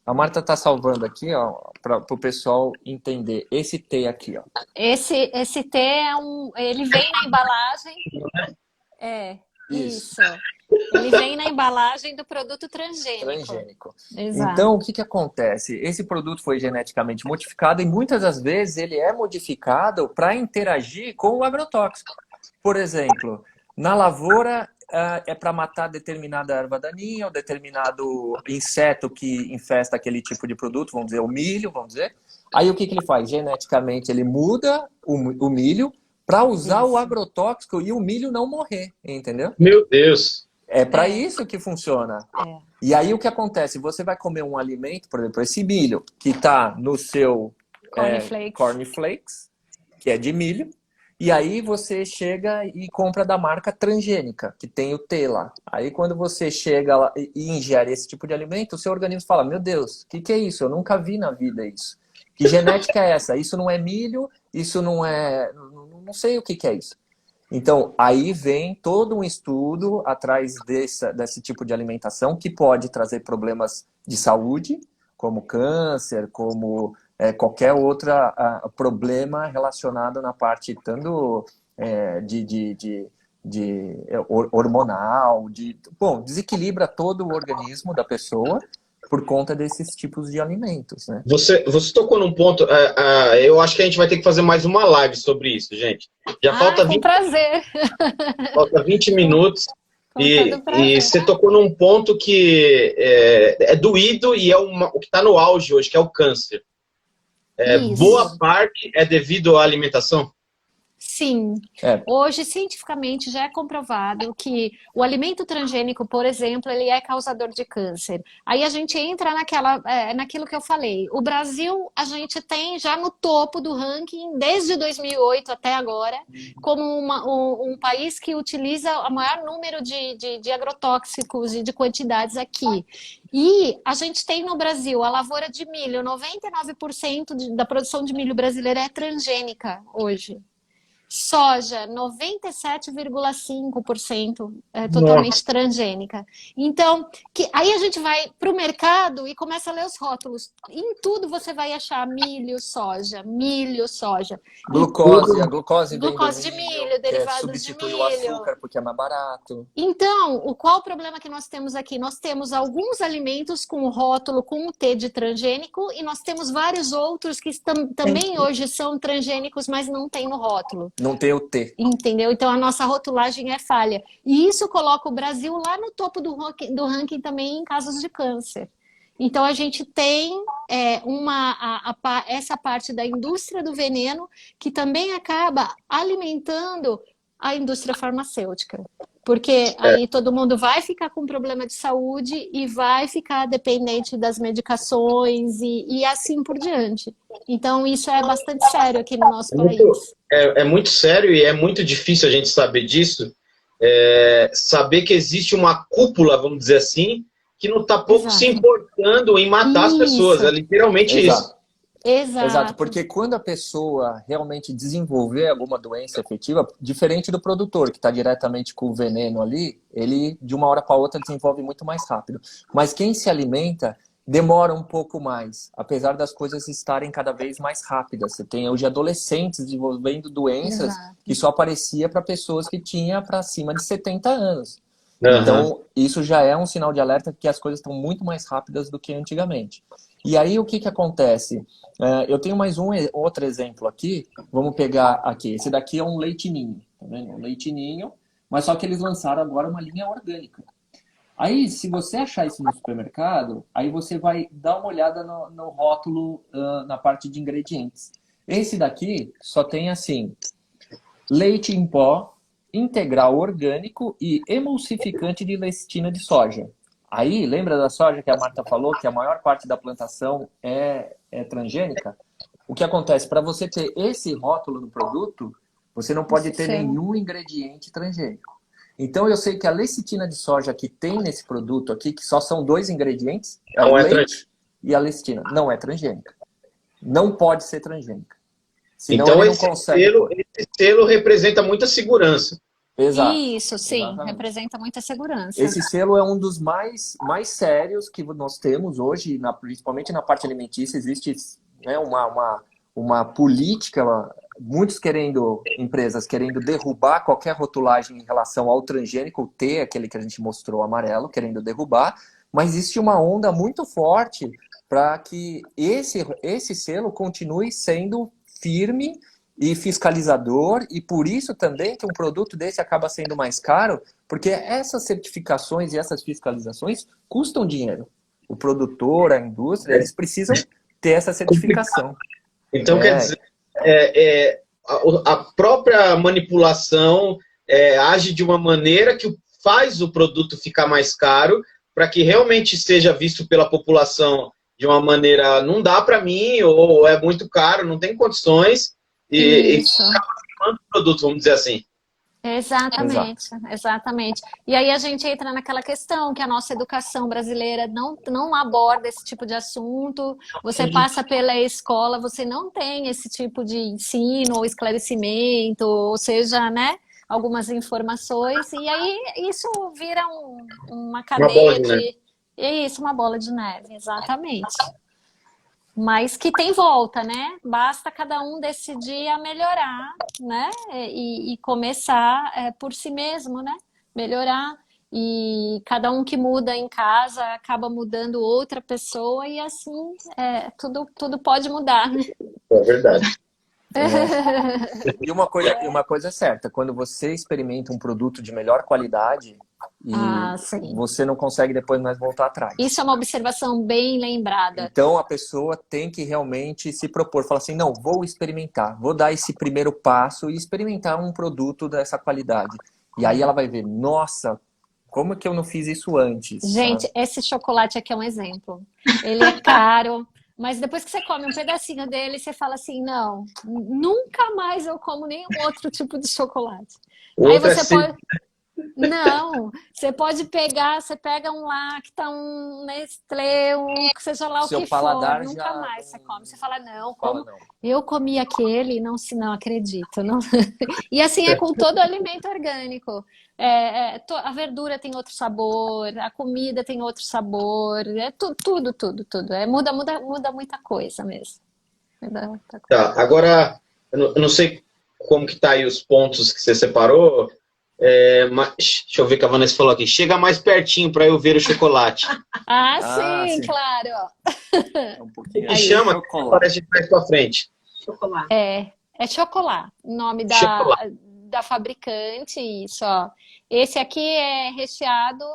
A Marta está salvando aqui, para o pessoal entender. Esse T aqui, ó. Esse T ele vem na embalagem. Isso. Ele vem na embalagem do produto transgênico. Exato. Então, o que acontece? Esse produto foi geneticamente modificado e muitas das vezes ele é modificado para interagir com o agrotóxico. Por exemplo, na lavoura é para matar determinada erva daninha ou determinado inseto que infesta aquele tipo de produto, vamos dizer, o milho, vamos dizer. Aí o que ele faz? Geneticamente ele muda o milho para usar o agrotóxico e o milho não morrer, entendeu? Meu Deus! É para isso que funciona. E aí o que acontece? Você vai comer um alimento, por exemplo, esse milho, que está no seu cornflakes, que é de milho, e aí você chega e compra da marca transgênica, que tem o T lá. Aí quando você chega lá e ingere esse tipo de alimento, o seu organismo fala, meu Deus, o que é isso? Eu nunca vi na vida isso. Que genética é essa? Isso não é milho, isso não é... Não sei o que é isso. Então, aí vem todo um estudo atrás desse tipo de alimentação que pode trazer problemas de saúde, como câncer, como qualquer outro problema relacionado na parte tanto hormonal, desequilibra todo o organismo da pessoa por conta desses tipos de alimentos, né? Você tocou num ponto, eu acho que a gente vai ter que fazer mais uma live sobre isso, gente. Já falta 20, prazer. falta 20 minutos e prazer. você tocou num ponto que é doído e é o que está no auge hoje, que é o câncer. Boa parte é devido à alimentação? Sim. Hoje, cientificamente, já é comprovado que o alimento transgênico, por exemplo, ele é causador de câncer. Aí a gente entra naquilo que eu falei. O Brasil, a gente tem já no topo do ranking, desde 2008 até agora, como um país que utiliza o maior número de agrotóxicos e de quantidades aqui. E a gente tem no Brasil a lavoura de milho, 99% da produção de milho brasileira é transgênica hoje. Soja, 97,5% é totalmente transgênica. Então, aí a gente vai para o mercado e começa a ler os rótulos. Em tudo você vai achar milho, soja, milho, soja. Glucose, a glucose de milho, derivados substitui de o milho. açúcar porque é mais barato. Então, qual o problema que nós temos aqui? Nós temos alguns alimentos com o rótulo com o T de transgênico e nós temos vários outros que também hoje são transgênicos, mas não tem no rótulo. Não tem o T. Entendeu? Então a nossa rotulagem é falha. E isso coloca o Brasil lá no topo do ranking também em casos de câncer. Então a gente tem essa parte da indústria do veneno que também acaba alimentando a indústria farmacêutica. Porque aí todo mundo vai ficar com problema de saúde e vai ficar dependente das medicações e assim por diante. Então isso é bastante sério aqui no nosso país. É muito sério e é muito difícil a gente saber disso. Saber que existe uma cúpula, vamos dizer assim, que não está pouco se importando em matar as pessoas. É literalmente isso. Exato, porque quando a pessoa realmente desenvolver alguma doença efetiva, diferente do produtor, que está diretamente com o veneno ali, ele de uma hora para outra desenvolve muito mais rápido. Mas quem se alimenta demora um pouco mais, apesar das coisas estarem cada vez mais rápidas. Você tem hoje adolescentes desenvolvendo doenças que só aparecia para pessoas que tinham para cima de 70 anos. Então, isso já é um sinal de alerta que as coisas estão muito mais rápidas do que antigamente. E aí, o que acontece? Eu tenho mais outro exemplo aqui. Vamos pegar aqui. Esse daqui é um leite ninho. Tá vendo? Um leite ninho, mas só que eles lançaram agora uma linha orgânica. Aí, se você achar isso no supermercado, aí você vai dar uma olhada no rótulo, na parte de ingredientes. Esse daqui só tem assim, leite em pó, integral orgânico e emulsificante de lecitina de soja. Aí, lembra da soja que a Marta falou, que a maior parte da plantação é transgênica? O que acontece? Para você ter esse rótulo no produto, você não pode ter nenhum ingrediente transgênico. Então, eu sei que a lecitina de soja que tem nesse produto aqui, que só são 2 ingredientes, é o leite e a lecitina, não é transgênica. Não pode ser transgênica. Senão então, ele não consegue. Esse selo representa muita segurança. Exato. Isso, sim, Exatamente. Representa muita segurança. Esse selo é um dos mais sérios que nós temos hoje, principalmente na parte alimentícia. Existe, né, uma política, empresas querendo derrubar qualquer rotulagem em relação ao transgênico, o T, aquele que a gente mostrou amarelo, querendo derrubar, mas existe uma onda muito forte para que esse selo continue sendo firme e fiscalizador, e por isso também que um produto desse acaba sendo mais caro, porque essas certificações e essas fiscalizações custam dinheiro. O produtor, a indústria, eles precisam ter essa certificação. Então, quer dizer, a própria manipulação age de uma maneira que faz o produto ficar mais caro, para que realmente seja visto pela população de uma maneira, não dá para mim, ou é muito caro, não tem condições, e acaba queimando o produto, vamos dizer assim. Exatamente. E aí a gente entra naquela questão que a nossa educação brasileira não aborda esse tipo de assunto. Você passa pela escola, você não tem esse tipo de ensino ou esclarecimento, ou seja, né, algumas informações, e aí isso vira uma cadeia uma bola de neve, exatamente. Mas que tem volta, né? Basta cada um decidir a melhorar, né? E começar por si mesmo, né? Melhorar. E cada um que muda em casa acaba mudando outra pessoa e assim tudo pode mudar, né? É verdade. E uma coisa é certa, quando você experimenta um produto de melhor qualidade, você não consegue depois mais voltar atrás. Isso é uma observação bem lembrada. Então a pessoa tem que realmente se propor, falar assim, não, vou experimentar, vou dar esse primeiro passo e experimentar um produto dessa qualidade. E aí ela vai ver, nossa, como que eu não fiz isso antes? Gente, esse chocolate aqui é um exemplo. Ele é caro, mas depois que você come um pedacinho dele, você fala assim, não, nunca mais eu como nenhum outro tipo de chocolate. Aí você pode... Não, você pode pegar, você pega um Lacta, um Nestlé, seja lá o que for, nunca mais você come. Você fala, não, eu comi aquele, não acredito. Não. E assim é com todo alimento orgânico. A verdura tem outro sabor, a comida tem outro sabor, tudo. Muda muita coisa mesmo. Tá, agora, eu não sei como que tá aí os pontos que você separou. Mas, deixa eu ver o que a Vanessa falou aqui. Chega mais pertinho para eu ver o chocolate. Sim, claro. Um pouquinho. Me chama, parece de trás para frente. Chocolate. É chocolate. O nome da fabricante, isso, ó. Esse aqui é recheado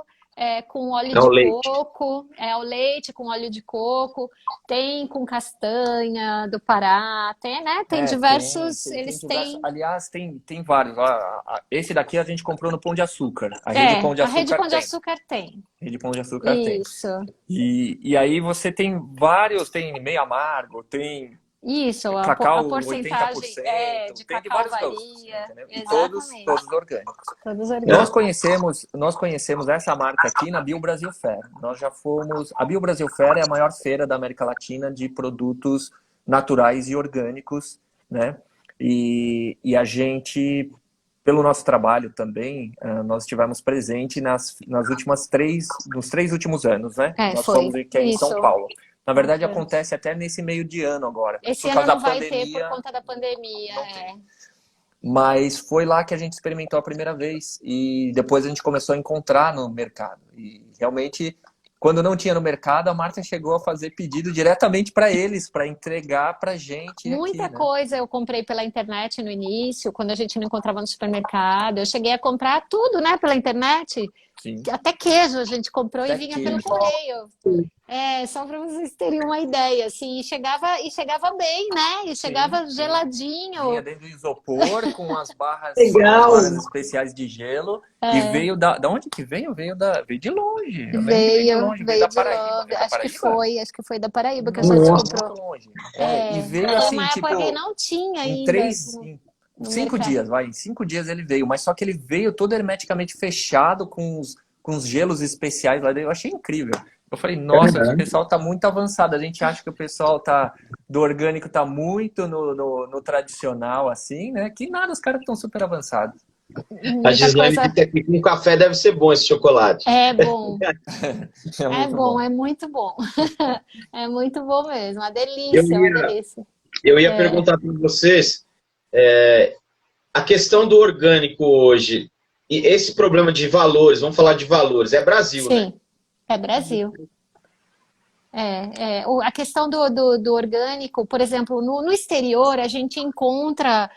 com óleo de coco, o leite com óleo de coco, tem com castanha do Pará, tem, né? Tem diversos, eles têm... Aliás, tem vários. Esse daqui a gente comprou no Pão de Açúcar. A Rede Pão de Açúcar a Rede Pão de Açúcar tem. Rede Pão de Açúcar tem. Isso. E aí você tem vários, tem meio amargo, tem... Isso, cacau, a porcentagem 80%, de tem de cacau vários gostos, varia. e todos orgânicos. Todos orgânicos. Nós conhecemos essa marca aqui na Bio Brasil Fair. Nós já fomos... A Bio Brasil Fair é a maior feira da América Latina de produtos naturais e orgânicos, né? E a gente, pelo nosso trabalho também, nós estivemos presentes nos 3 últimos anos, né? Nós fomos aqui em São Paulo. Na verdade, acontece até nesse meio de ano agora. Esse ano não vai ter por conta da pandemia. Mas foi lá que a gente experimentou a primeira vez. E depois a gente começou a encontrar no mercado. E realmente, quando não tinha no mercado, a Marta chegou a fazer pedido diretamente para eles, para entregar para a gente. Muita coisa eu comprei pela internet no início, quando a gente não encontrava no supermercado. Eu cheguei a comprar tudo, né, pela internet. Sim. Até queijo a gente comprou Até e vinha queijo. pelo correio. Só para vocês terem uma ideia, assim, e chegava bem, né? E chegava geladinho. Vinha dentro do isopor com as barras Legal. especiais de gelo. E veio da onde que veio? Veio de longe. Eu lembro que veio de longe, veio Veio da de Paraíba. longe. Veio da Acho que Paraíba? foi da Paraíba que a gente Nossa, comprou. muito longe. E veio Foi assim, uma tipo, época que não tinha em ainda em no 5 mercado. dias, em 5 dias ele veio, mas só que ele veio todo hermeticamente fechado com os gelos especiais lá dentro. Eu achei incrível. Eu falei, nossa, o pessoal tá muito avançado. A gente acha que o pessoal do orgânico tá muito no tradicional, assim, né? Que nada, os caras estão super avançados. A Gislaine disse que com café deve ser bom esse chocolate. É bom. É muito bom. É muito bom. É muito bom mesmo. Uma delícia, uma delícia. Eu ia perguntar para vocês, a questão do orgânico hoje, e esse problema de valores, vamos falar de valores, é Brasil, né? Sim, é Brasil. A questão do orgânico, por exemplo, no exterior a gente encontra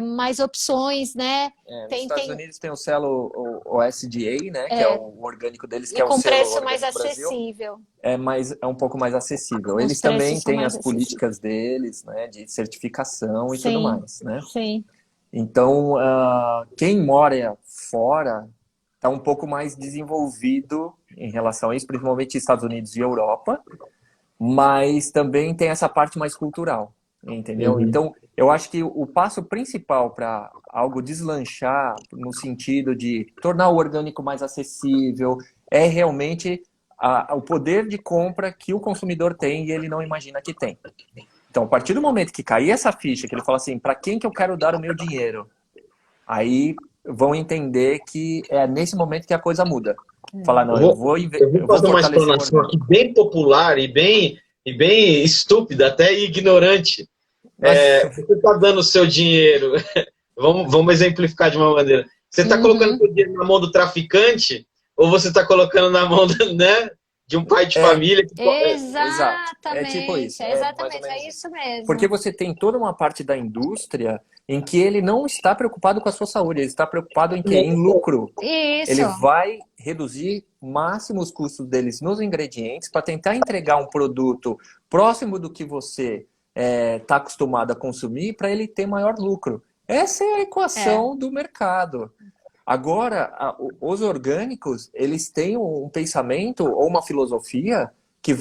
mais opções, né? Nos Estados Unidos tem o selo o SDA, né? Que é o orgânico deles, que e é o com selo preço mais Orgânico Brasil. acessível. É um pouco mais acessível. Os Eles também preços são têm mais as políticas deles, né? De certificação e Sim, tudo mais, né? Sim. Então, quem mora fora está um pouco mais desenvolvido em relação a isso, principalmente Estados Unidos e Europa, mas também tem essa parte mais cultural, entendeu? Então, eu acho que o passo principal para algo deslanchar no sentido de tornar o orgânico mais acessível é realmente o poder de compra que o consumidor tem e ele não imagina que tem. Então, a partir do momento que cair essa ficha, que ele fala assim, para quem que eu quero dar o meu dinheiro? Aí vão entender que é nesse momento que a coisa muda. Falar, não, eu vou fazer uma fortalecer o explanação orgânico. aqui bem popular e bem estúpida, até ignorante. Você está dando o seu dinheiro, vamos exemplificar de uma maneira. Você está colocando o seu dinheiro na mão do traficante ou você está colocando na mão de um pai de família? Exatamente. É tipo isso. Exatamente, é isso mesmo. Porque você tem toda uma parte da indústria em que ele não está preocupado com a sua saúde, ele está preocupado em quê? Em lucro. Isso. Ele vai reduzir máximo os custos deles nos ingredientes para tentar entregar um produto próximo do que você está acostumado a consumir para ele ter maior lucro. Essa é a equação do mercado. Agora, os orgânicos, eles têm um pensamento ou uma filosofia que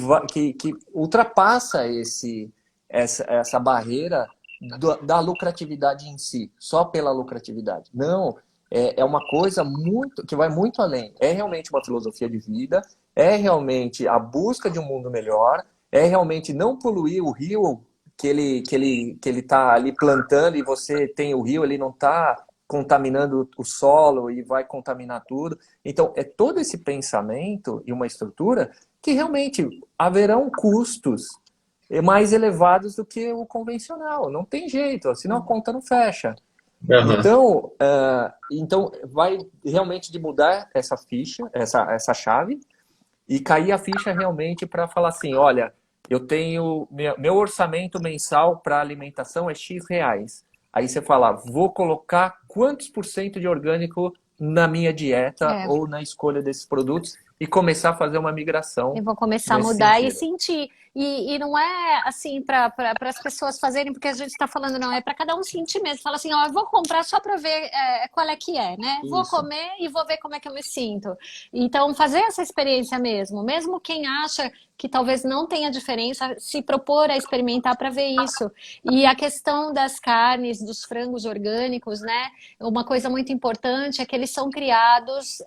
ultrapassa essa barreira da lucratividade em si, só pela lucratividade. Não, é uma coisa que vai muito além. É realmente uma filosofia de vida, é realmente a busca de um mundo melhor, é realmente não poluir o rio que ele está ali plantando e você tem o rio, ele não está contaminando o solo e vai contaminar tudo. Então, é todo esse pensamento e uma estrutura que realmente haverão custos mais elevados do que o convencional. Não tem jeito, senão a conta não fecha. Então vai realmente de mudar essa ficha, essa chave, e cair a ficha realmente para falar assim, olha, eu tenho meu orçamento mensal para alimentação é X reais. Aí você fala, vou colocar quantos % de orgânico na minha dieta ou na escolha desses produtos e começar a fazer uma migração. Eu vou começar a mudar e sentir. E não é assim para as pessoas fazerem, porque a gente está falando, não, é para cada um sentir mesmo. Fala assim, ó, eu vou comprar só para ver qual é que é, né? Vou comer e vou ver como é que eu me sinto. Então, fazer essa experiência mesmo quem acha que talvez não tenha diferença, se propor a experimentar para ver isso. E a questão das carnes, dos frangos orgânicos, né? Uma coisa muito importante é que eles são criados,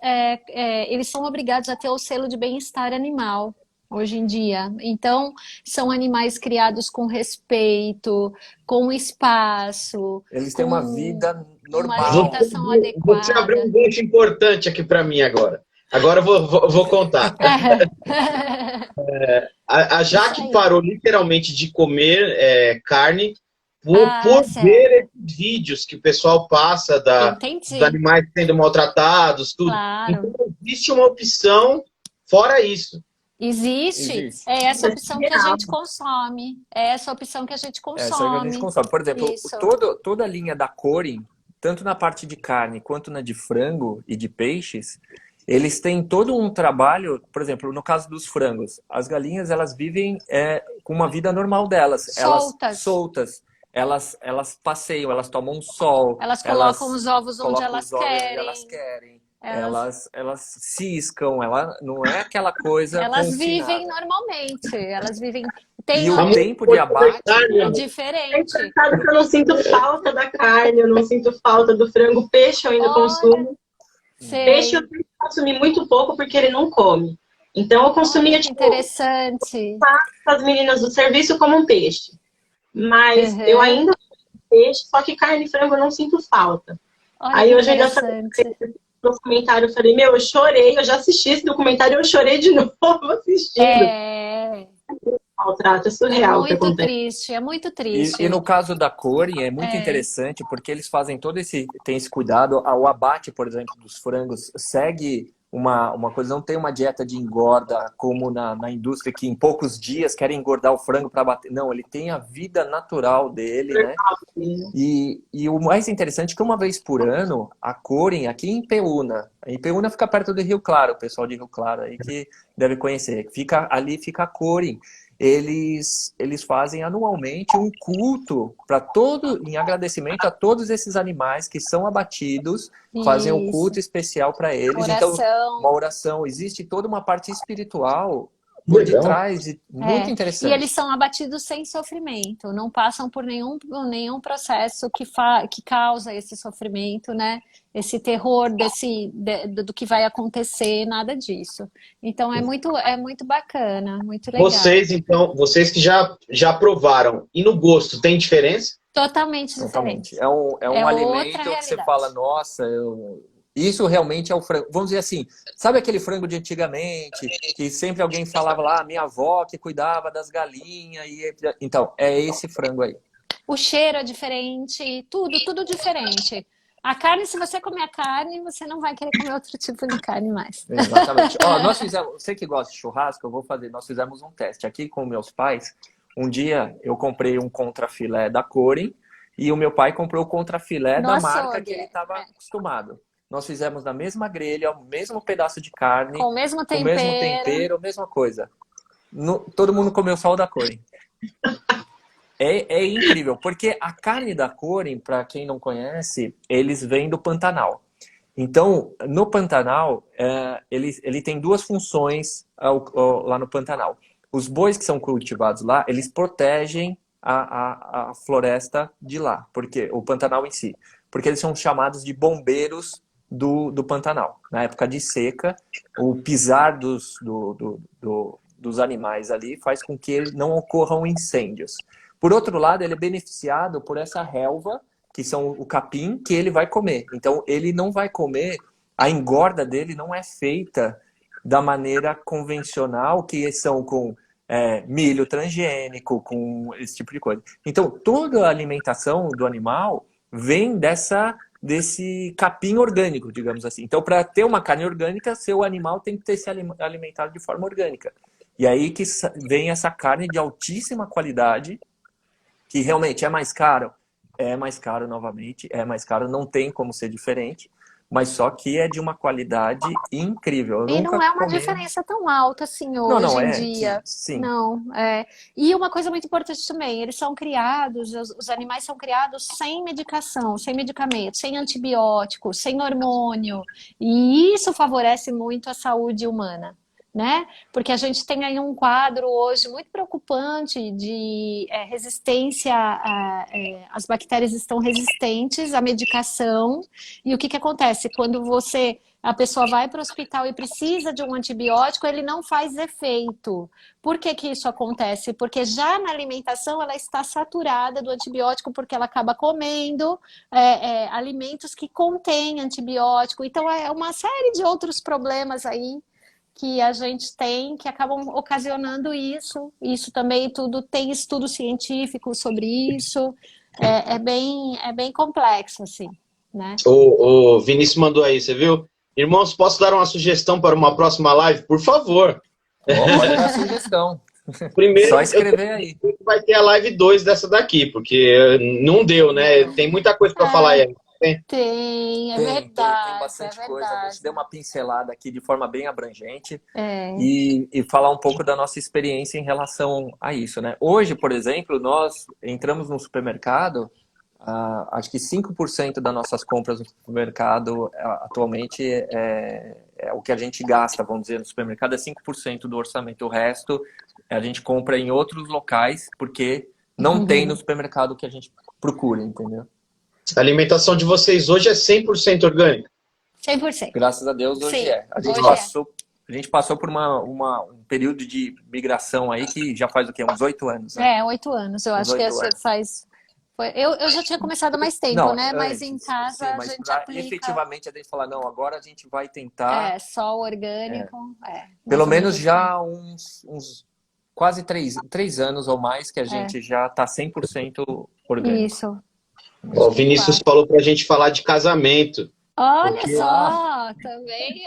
eles são obrigados a ter o selo de bem-estar animal. Hoje em dia. Então, são animais criados com respeito, com espaço. Eles têm uma vida normal. Uma alimentação adequada. Você abriu um gancho importante aqui para mim agora. Agora eu vou contar. A Jaque parou literalmente de comer carne por ver esses vídeos que o pessoal passa dos animais sendo maltratados, tudo. Claro. Então, existe uma opção fora isso. Existe. É essa opção que a gente consome. É essa opção que a gente consome. Por exemplo, toda a linha da Corin, tanto na parte de carne quanto na de frango e de peixes, eles têm todo um trabalho, por exemplo, no caso dos frangos, as galinhas, elas vivem com uma vida normal delas. Elas soltas. Elas passeiam, elas tomam sol. Elas colocam os ovos onde elas querem. Elas ciscam, não é aquela coisa Elas confinada. vivem normalmente, elas vivem... E o tempo de abate é diferente. É engraçado que eu não sinto falta da carne, eu não sinto falta do frango. Peixe eu ainda consumo. Peixe eu tenho que consumir muito pouco porque ele não come. Então eu consumia, interessante. As meninas do serviço como um peixe. Mas eu ainda peixe, só que carne e frango eu não sinto falta. Aí hoje eu ainda falei no documentário, eu falei, eu chorei, eu já assisti esse documentário e eu chorei de novo assistindo. O trato é surreal. É muito triste, é muito triste. E no caso da Corin é muito interessante porque eles fazem tem esse cuidado. O abate, por exemplo, dos frangos segue uma coisa, não tem uma dieta de engorda como na indústria que em poucos dias querem engordar o frango para bater. Não, ele tem a vida natural dele, né? E o mais interessante é que uma vez por ano, a Corin, aqui em Peúna fica perto do Rio Claro, o pessoal de Rio Claro aí que deve conhecer. Ali fica a Corin. Eles fazem anualmente um culto em agradecimento a todos esses animais que são abatidos, fazem um culto especial para eles. Então, uma oração. Existe toda uma parte espiritual por detrás, muito interessante. E eles são abatidos sem sofrimento, não passam por nenhum processo que causa esse sofrimento, né? Esse terror do que vai acontecer, nada disso. Então é muito bacana, muito legal. Vocês que já provaram, e no gosto tem diferença? Totalmente diferente. É um alimento que você fala, nossa, isso realmente é o frango. Vamos dizer assim, sabe aquele frango de antigamente, que sempre alguém falava lá, minha avó que cuidava das galinhas. Então, é esse frango aí. O cheiro é diferente, tudo diferente. A carne, se você comer a carne, você não vai querer comer outro tipo de carne mais. Exatamente. Nós fizemos, você que gosta de churrasco, nós fizemos um teste aqui com meus pais. Um dia eu comprei um contrafilé da Corin e o meu pai comprou o contrafilé da marca que ele estava acostumado. Nós fizemos na mesma grelha, o mesmo pedaço de carne, com o mesmo tempero, a mesma coisa. Todo mundo comeu só o da Corin. É incrível, porque a carne da Corin, para quem não conhece, eles vêm do Pantanal. Então, no Pantanal, ele tem duas funções lá no Pantanal. Os bois que são cultivados lá, eles protegem a floresta de lá, porque o Pantanal em si. Porque eles são chamados de bombeiros do Pantanal. Na época de seca, o pisar dos animais ali faz com que não ocorram incêndios. Por outro lado, ele é beneficiado por essa relva, que são o capim, que ele vai comer. Então, ele não vai comer, a engorda dele não é feita da maneira convencional, que são com milho transgênico, com esse tipo de coisa. Então, toda a alimentação do animal vem desse capim orgânico, digamos assim. Então, para ter uma carne orgânica, seu animal tem que ter se alimentado de forma orgânica. E aí que vem essa carne de altíssima qualidade, que realmente é mais caro novamente, não tem como ser diferente, mas só que é de uma qualidade incrível. E não é uma diferença tão alta assim hoje em dia. Sim. Não, E uma coisa muito importante também, eles são criados, os animais são criados sem medicação, sem medicamento, sem antibiótico, sem hormônio, e isso favorece muito a saúde humana. Né? Porque a gente tem aí um quadro hoje muito preocupante de resistência, as bactérias estão resistentes à medicação, e o que acontece? Quando a pessoa vai para o hospital e precisa de um antibiótico, ele não faz efeito. Por que isso acontece? Porque já na alimentação ela está saturada do antibiótico, porque ela acaba comendo alimentos que contêm antibiótico, então é uma série de outros problemas aí que a gente tem, que acabam ocasionando isso. Isso também tem estudo científico sobre isso. É bem complexo, assim, né? O Vinícius mandou aí, você viu? Irmãos, posso dar uma sugestão para uma próxima live? Por favor. Pode dar sugestão. Primeiro, só escrever aí. Vai ter a live 2 dessa daqui, porque não deu, né? Tem muita coisa para falar aí. Tem, é Tem verdade, bastante é coisa. A verdade. gente deu uma pincelada aqui de forma bem abrangente É. e falar um pouco da nossa experiência em relação a isso, né? Hoje, por exemplo, nós entramos no supermercado, acho que 5% das nossas compras no supermercado atualmente é o que a gente gasta, vamos dizer, no supermercado é 5% do orçamento. O resto a gente compra em outros locais porque não tem no supermercado o que a gente procura, entendeu? A alimentação de vocês hoje é 100% orgânica? 100%. Graças a Deus hoje Sim, é. A gente passou por um período de migração aí que já faz o quê? Uns 8 anos, né? 8 anos. Eu Uns acho que 8 anos. faz... Eu já tinha começado há mais tempo, né? Mas em casa sim, mas a gente pra aplica... efetivamente a gente falar, não, agora a gente vai tentar... só orgânico. Pelo mais ou menos menos já uns quase 3 anos ou mais que a gente já tá 100% orgânico. Isso. O Vinícius falou pra gente falar de casamento. Olha Porque só, também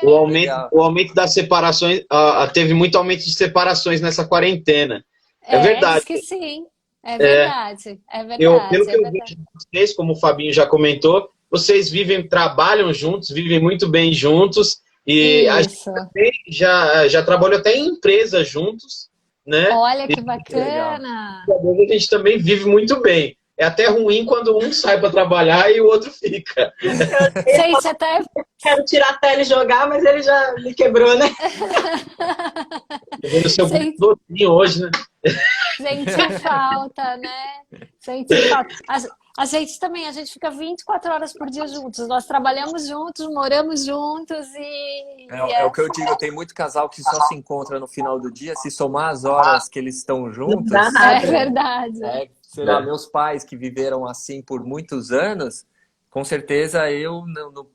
o aumento das separações, teve muito aumento de separações nessa quarentena. É verdade. Diz que sim. É verdade. É verdade. Pelo que eu vi de vocês, como o Fabinho já comentou, vocês trabalham juntos, vivem muito bem juntos. E a gente também já trabalhou até em empresa juntos, né? Olha que bacana. A gente também vive muito bem. É até ruim quando um sai para trabalhar e o outro fica. Gente, até... Quero tirar a tela e jogar, mas ele já me quebrou, né? Tô vendo seu docinho hoje, né? Sente falta, né? Sente falta. A gente também, a gente fica 24 horas por dia juntos. Nós trabalhamos juntos, moramos juntos e... É o que eu digo, tem muito casal que só se encontra no final do dia, se somar as horas que eles estão juntos. É verdade. Sei lá, meus pais que viveram assim por muitos anos, com certeza eu,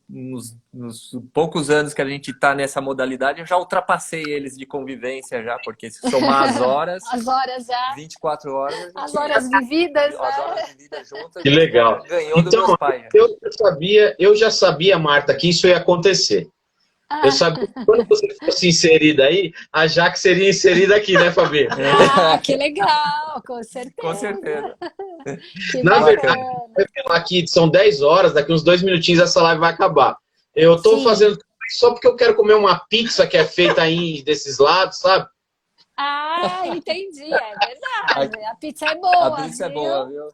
nos poucos anos que a gente está nessa modalidade, eu já ultrapassei eles de convivência já, porque se somar as horas já, 24 horas... As horas vividas, as horas vividas juntas, que legal. Ganhou do meus pais. Eu já sabia, Marta, que isso ia acontecer. Eu sabia que quando você fosse inserida aí, a Jaque seria inserida aqui, né, Fabi? Que legal, com certeza. Com certeza. Na verdade, aqui são 10 horas, daqui uns 2 minutinhos essa live vai acabar. Eu tô fazendo só porque eu quero comer uma pizza que é feita aí desses lados, sabe? Entendi, é verdade. A pizza é boa. A pizza é boa, viu?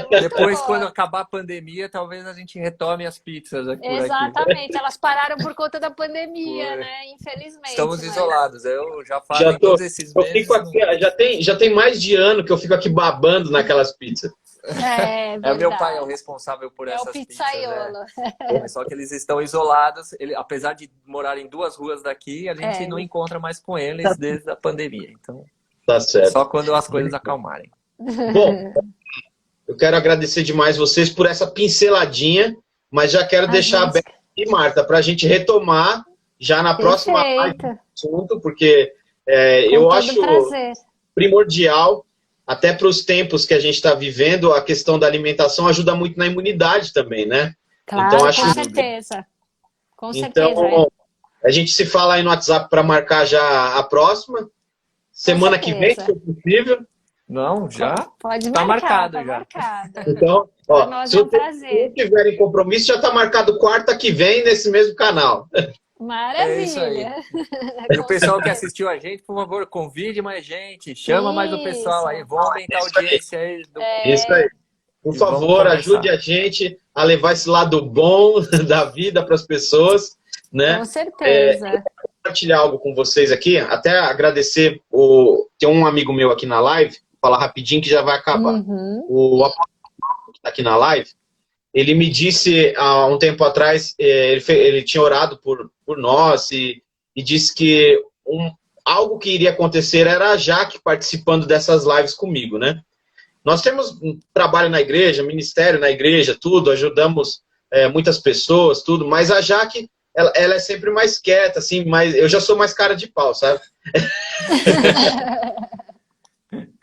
Depois, quando acabar a pandemia, talvez a gente retome as pizzas aqui. Exatamente, elas pararam por conta da pandemia, né? Infelizmente. Estamos isolados, eu já falo todos esses meses. Fico aqui, já tem mais de ano que eu fico aqui babando naquelas pizzas. O meu pai é o responsável por essas pizzas. Né? Só que eles estão isolados, apesar de morar em 2 ruas daqui, a gente não encontra mais com eles desde a pandemia. Então, tá certo. Só quando as coisas acalmarem. Bom, eu quero agradecer demais vocês por essa pinceladinha, mas já quero deixar aberto aqui, Marta, para a gente retomar já na próxima live do assunto, porque eu acho primordial. Até para os tempos que a gente está vivendo, a questão da alimentação ajuda muito na imunidade também, né? Claro, então, com certeza. Com certeza. Então, a gente se fala aí no WhatsApp para marcar já a próxima. Semana que vem, se possível. Não, já? Pode tá marcar, marcado já. Marcado. Então, se vocês tiverem compromisso, já está marcado quarta que vem nesse mesmo canal. Maravilha! É isso aí. E o pessoal que assistiu a gente, por favor, convide mais gente, chama mais o pessoal aí, vamos aumentar a audiência aí. Isso aí. Por favor, ajude a gente a levar esse lado bom da vida para as pessoas, né? Com certeza. Eu vou compartilhar algo com vocês aqui, até agradecer, tem um amigo meu aqui na live, vou falar rapidinho que já vai acabar. O Apóstolo que está aqui na live, ele me disse há um tempo atrás, ele tinha orado por nós e disse que algo que iria acontecer era a Jaque participando dessas lives comigo, né? Nós temos um trabalho na igreja, ministério na igreja, tudo, ajudamos muitas pessoas, tudo, mas a Jaque, ela é sempre mais quieta, assim, eu já sou mais cara de pau, sabe?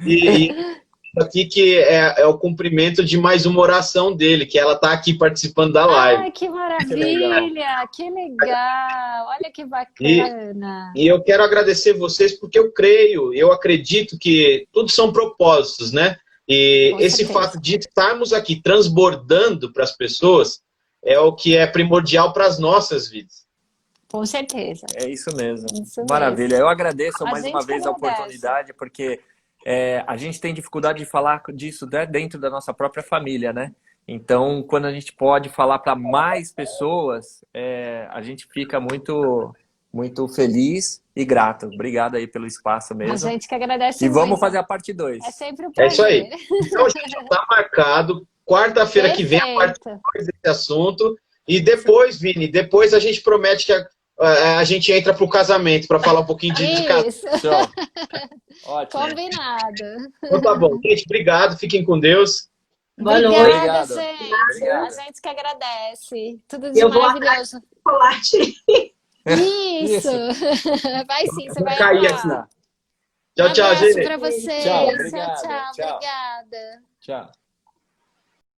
e aqui que é o cumprimento de mais uma oração dele, que ela está aqui participando da live. Ai, que maravilha! Que legal! Olha que bacana! E eu quero agradecer vocês porque eu acredito que tudo são propósitos, né? E esse fato de estarmos aqui transbordando para as pessoas é o que é primordial para as nossas vidas. Com certeza. É isso mesmo. Isso Maravilha. mesmo. Eu agradeço A mais gente uma que vez a agradece. oportunidade, porque a gente tem dificuldade de falar disso, né, dentro da nossa própria família, né? Então, quando a gente pode falar para mais pessoas, a gente fica muito, muito feliz e grato. Obrigado aí pelo espaço A mesmo. gente que agradece E vamos muito. fazer a parte 2. É sempre um É isso aí. prazer. Então, gente, já tá marcado. Quarta-feira que vem a parte Perfeito. 2 desse assunto. E depois, Vini, depois a gente promete que a gente entra pro casamento para falar um pouquinho de casamento. Isso, Show. Ótimo. combinado. Então tá bom. Gente, obrigado. Fiquem com Deus. Boa Obrigada, noite. Obrigado. gente. Obrigado. A gente que agradece. Tudo de Eu vou maravilhoso. Chocolate. Isso. Vai sim, você vai cair amar. aqui. Tchau, tchau, Um abraço gente. para vocês. Tchau, Tchau, obrigado. tchau. Tchau. Obrigada. Tchau.